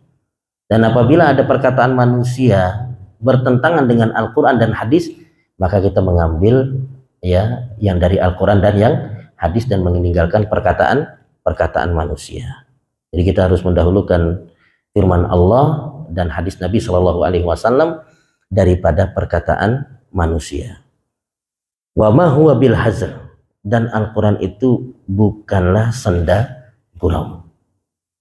Dan apabila ada perkataan manusia bertentangan dengan Al-Quran dan hadis, maka kita mengambil ya yang dari Al-Quran dan yang hadis dan meninggalkan perkataan manusia. Jadi kita harus mendahulukan firman Allah dan hadis Nabi Shallallahu Alaihi Wasallam daripada perkataan manusia. Wa ma huwa bil hazl, dan Al-Quran itu bukanlah senda gurau.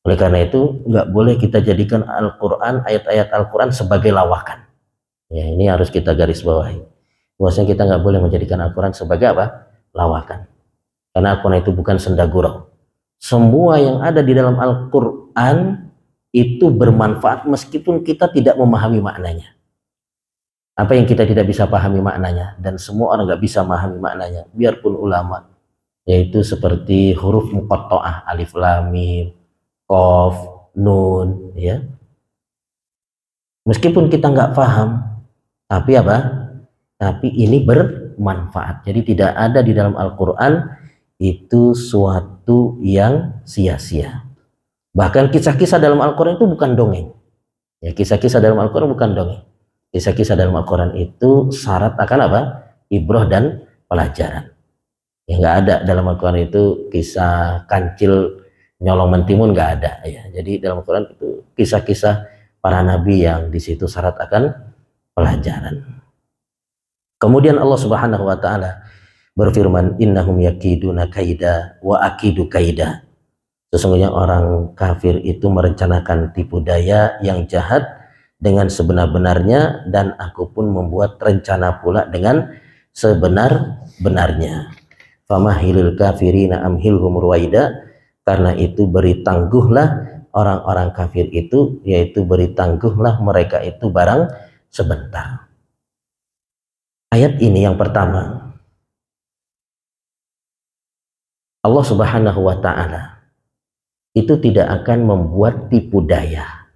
Oleh karena itu nggak boleh kita jadikan Al-Quran, ayat-ayat Al-Quran sebagai lawakan. Ya, ini harus kita garis bawahi. Bahwasanya kita nggak boleh menjadikan Al-Quran sebagai apa? Lawakan. Karena Al-Quran itu bukan senda gurau. Semua yang ada di dalam Al-Quran itu bermanfaat meskipun kita tidak memahami maknanya. Apa yang kita tidak bisa pahami maknanya, dan semua orang nggak bisa memahami maknanya, biarpun ulama, yaitu seperti huruf muqatta'ah, alif lam mim, qaf, nun, ya. Meskipun kita nggak paham, tapi apa? Tapi ini bermanfaat. Jadi tidak ada di dalam Al-Quran itu suatu yang sia-sia. Bahkan kisah-kisah dalam Al-Quran itu bukan dongeng. Ya, kisah-kisah dalam Al-Quran bukan dongeng. Kisah-kisah dalam Al-Quran itu syarat akan apa? Ibrah dan pelajaran. Ya, nggak ada dalam Al-Quran itu kisah kancil nyolong mentimun, nggak ada. Ya, jadi dalam Al-Quran itu kisah-kisah para nabi yang di situ syarat akan pelajaran. Kemudian Allah Subhanahu Wa Taala berfirman, innahum yakiduna kaida wa akidu kaida. Sesungguhnya orang kafir itu merencanakan tipu daya yang jahat dengan sebenar-benarnya, dan aku pun membuat rencana pula dengan sebenar-benarnya. Famahilil kafirina amhilhum ruwaida, karena itu beri tangguhlah orang-orang kafir itu, yaitu beri tangguhlah mereka itu barang sebentar. Ayat ini yang pertama, Allah Subhanahu wa Ta'ala itu tidak akan membuat tipu daya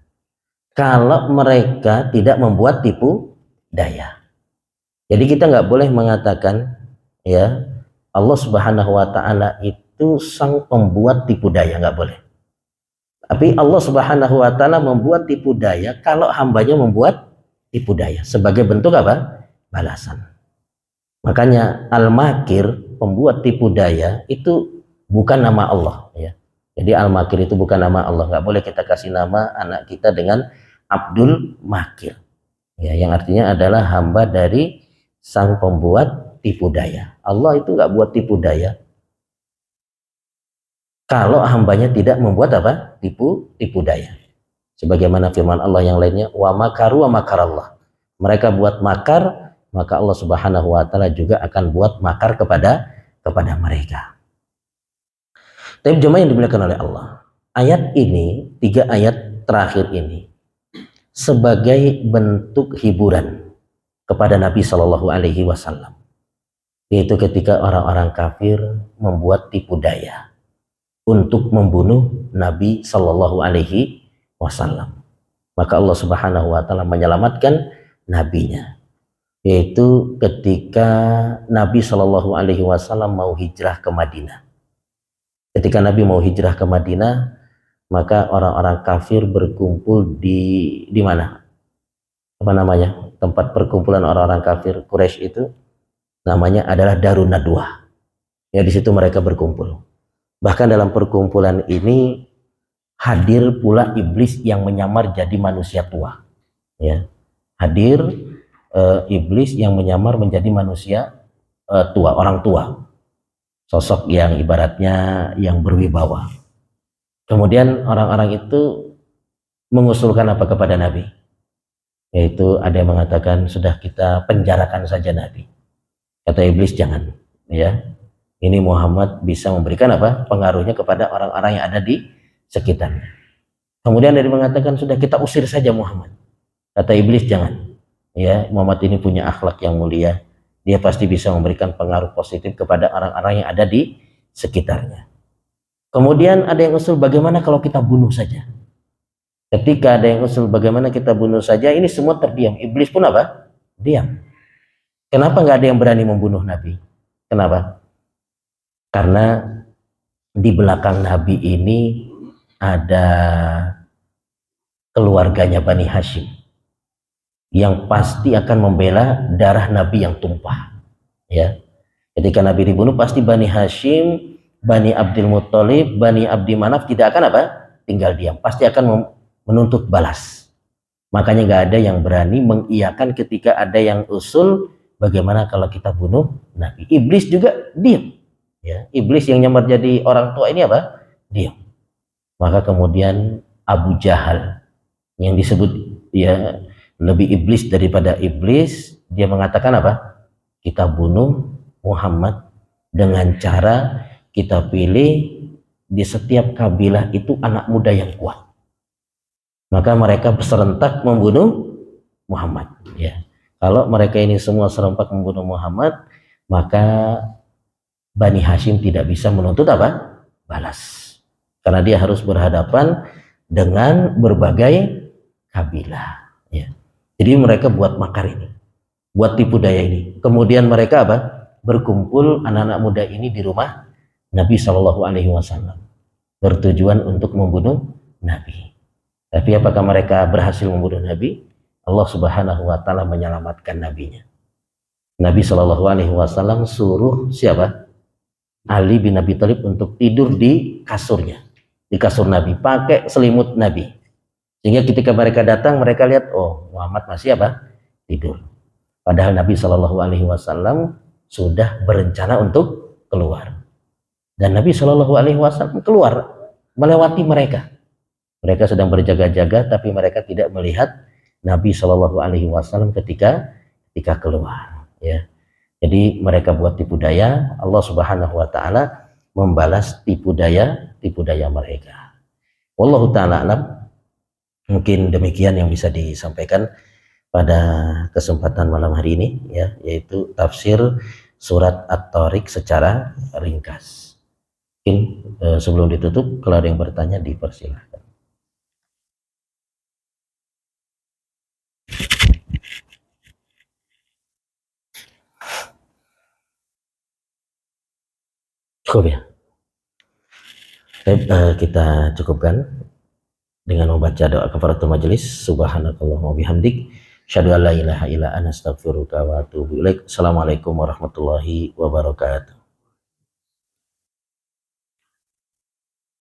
kalau mereka tidak membuat tipu daya. Jadi kita nggak boleh mengatakan ya Allah Subhanahu wa Ta'ala itu sang pembuat tipu daya, nggak boleh. Tapi Allah Subhanahu wa Ta'ala membuat tipu daya kalau hambanya membuat tipu daya sebagai bentuk apa? Balasan. Makanya al-makir, pembuat tipu daya, itu bukan nama Allah ya. Jadi al-makir itu bukan nama Allah. Nggak boleh kita kasih nama anak kita dengan Abdul Makir ya, yang artinya adalah hamba dari sang pembuat tipu daya. Allah itu nggak buat tipu daya kalau hambanya tidak membuat apa? Tipu daya. Sebagaimana firman Allah yang lainnya, wa makaru wa makarallah. Mereka buat makar, maka Allah Subhanahu wa Ta'ala juga akan buat makar kepada mereka. Tapi jemaah yang dimuliakan oleh Allah, ayat ini, 3 ayat terakhir ini sebagai bentuk hiburan kepada Nabi Shallallahu Alaihi Wasallam, yaitu ketika orang-orang kafir membuat tipu daya untuk membunuh Nabi Shallallahu Alaihi Wasallam, maka Allah Subhanahu Wa Ta'ala menyelamatkan nabinya, yaitu ketika Nabi Shallallahu Alaihi Wasallam mau hijrah ke Madinah. Ketika Nabi mau hijrah ke Madinah, maka orang-orang kafir berkumpul di mana? Apa namanya? Tempat perkumpulan orang-orang kafir Quraisy itu namanya adalah Darun Nadwah. Ya, di situ mereka berkumpul. Bahkan dalam perkumpulan ini hadir pula iblis yang menyamar jadi manusia tua. Ya, hadir iblis yang menyamar menjadi manusia tua, orang tua, sosok yang ibaratnya yang berwibawa. Kemudian orang-orang itu mengusulkan apa kepada Nabi? Yaitu ada yang mengatakan sudah kita penjarakan saja Nabi. Kata iblis jangan, ya. Ini Muhammad bisa memberikan apa? Pengaruhnya kepada orang-orang yang ada di sekitarnya. Kemudian dari mengatakan sudah kita usir saja Muhammad. Kata iblis jangan. Ya, Muhammad ini punya akhlak yang mulia. Dia pasti bisa memberikan pengaruh positif kepada orang-orang yang ada di sekitarnya. Kemudian ada yang usul bagaimana kalau kita bunuh saja. Ketika ada yang usul bagaimana kita bunuh saja, ini semua terdiam. Iblis pun apa? Diam. Kenapa nggak ada yang berani membunuh Nabi? Kenapa? Karena di belakang Nabi ini ada keluarganya Bani Hashim yang pasti akan membela darah Nabi yang tumpah. Ya, ketika Nabi dibunuh pasti Bani Hashim, Bani Abdul Muttalib, Bani Abdi Manaf tidak akan apa? Tinggal diam. Pasti akan menuntut balas. Makanya nggak ada yang berani mengiyakan ketika ada yang usul bagaimana kalau kita bunuh Nabi. Iblis juga diam. Ya, iblis yang nyamar jadi orang tua ini apa? Diam. Maka kemudian Abu Jahal yang disebut ya lebih iblis daripada iblis, dia mengatakan apa? Kita bunuh Muhammad dengan cara kita pilih di setiap kabilah itu anak muda yang kuat. Maka mereka serentak membunuh Muhammad. Ya. Kalau mereka ini semua serempak membunuh Muhammad, maka Bani Hashim tidak bisa menuntut apa? Balas. Karena dia harus berhadapan dengan berbagai kabilah. Ya. Jadi mereka buat makar ini, buat tipu daya ini. Kemudian mereka apa? Berkumpul anak-anak muda ini di rumah Nabi Shallallahu Alaihi Wasallam bertujuan untuk membunuh Nabi. Tapi apakah mereka berhasil membunuh Nabi? Allah Subhanahu Wa Taala menyelamatkan nabinya. Nabi Shallallahu Alaihi Wasallam suruh siapa? Ali bin Abi Thalib untuk tidur di kasurnya, di kasur Nabi, pakai selimut Nabi. Sehingga ketika mereka datang, mereka lihat, oh Muhammad masih apa? Tidur. Padahal Nabi Shallallahu Alaihi Wasallam sudah berencana untuk keluar. Dan Nabi Shallallahu Alaihi Wasallam keluar melewati mereka. Mereka sedang berjaga-jaga, tapi mereka tidak melihat Nabi Shallallahu Alaihi Wasallam ketika keluar. Ya. Jadi mereka buat tipu daya, Allah Subhanahu Wa Taala membalas tipu daya mereka. Wallahu taala alam. Mungkin demikian yang bisa disampaikan pada kesempatan malam hari ini, ya, yaitu tafsir surat At-Tariq secara ringkas. Mungkin sebelum ditutup, kalau ada yang bertanya dipersilahkan. Cukup ya. Baik, kita cukupkan dengan membaca doa kafaratul majelis. Subhanakallahumma bihamdik, asyhadu an la ilaha illa anta astaghfiruka wa atubu ilaik. Assalamualaikum warahmatullahi wabarakatuh.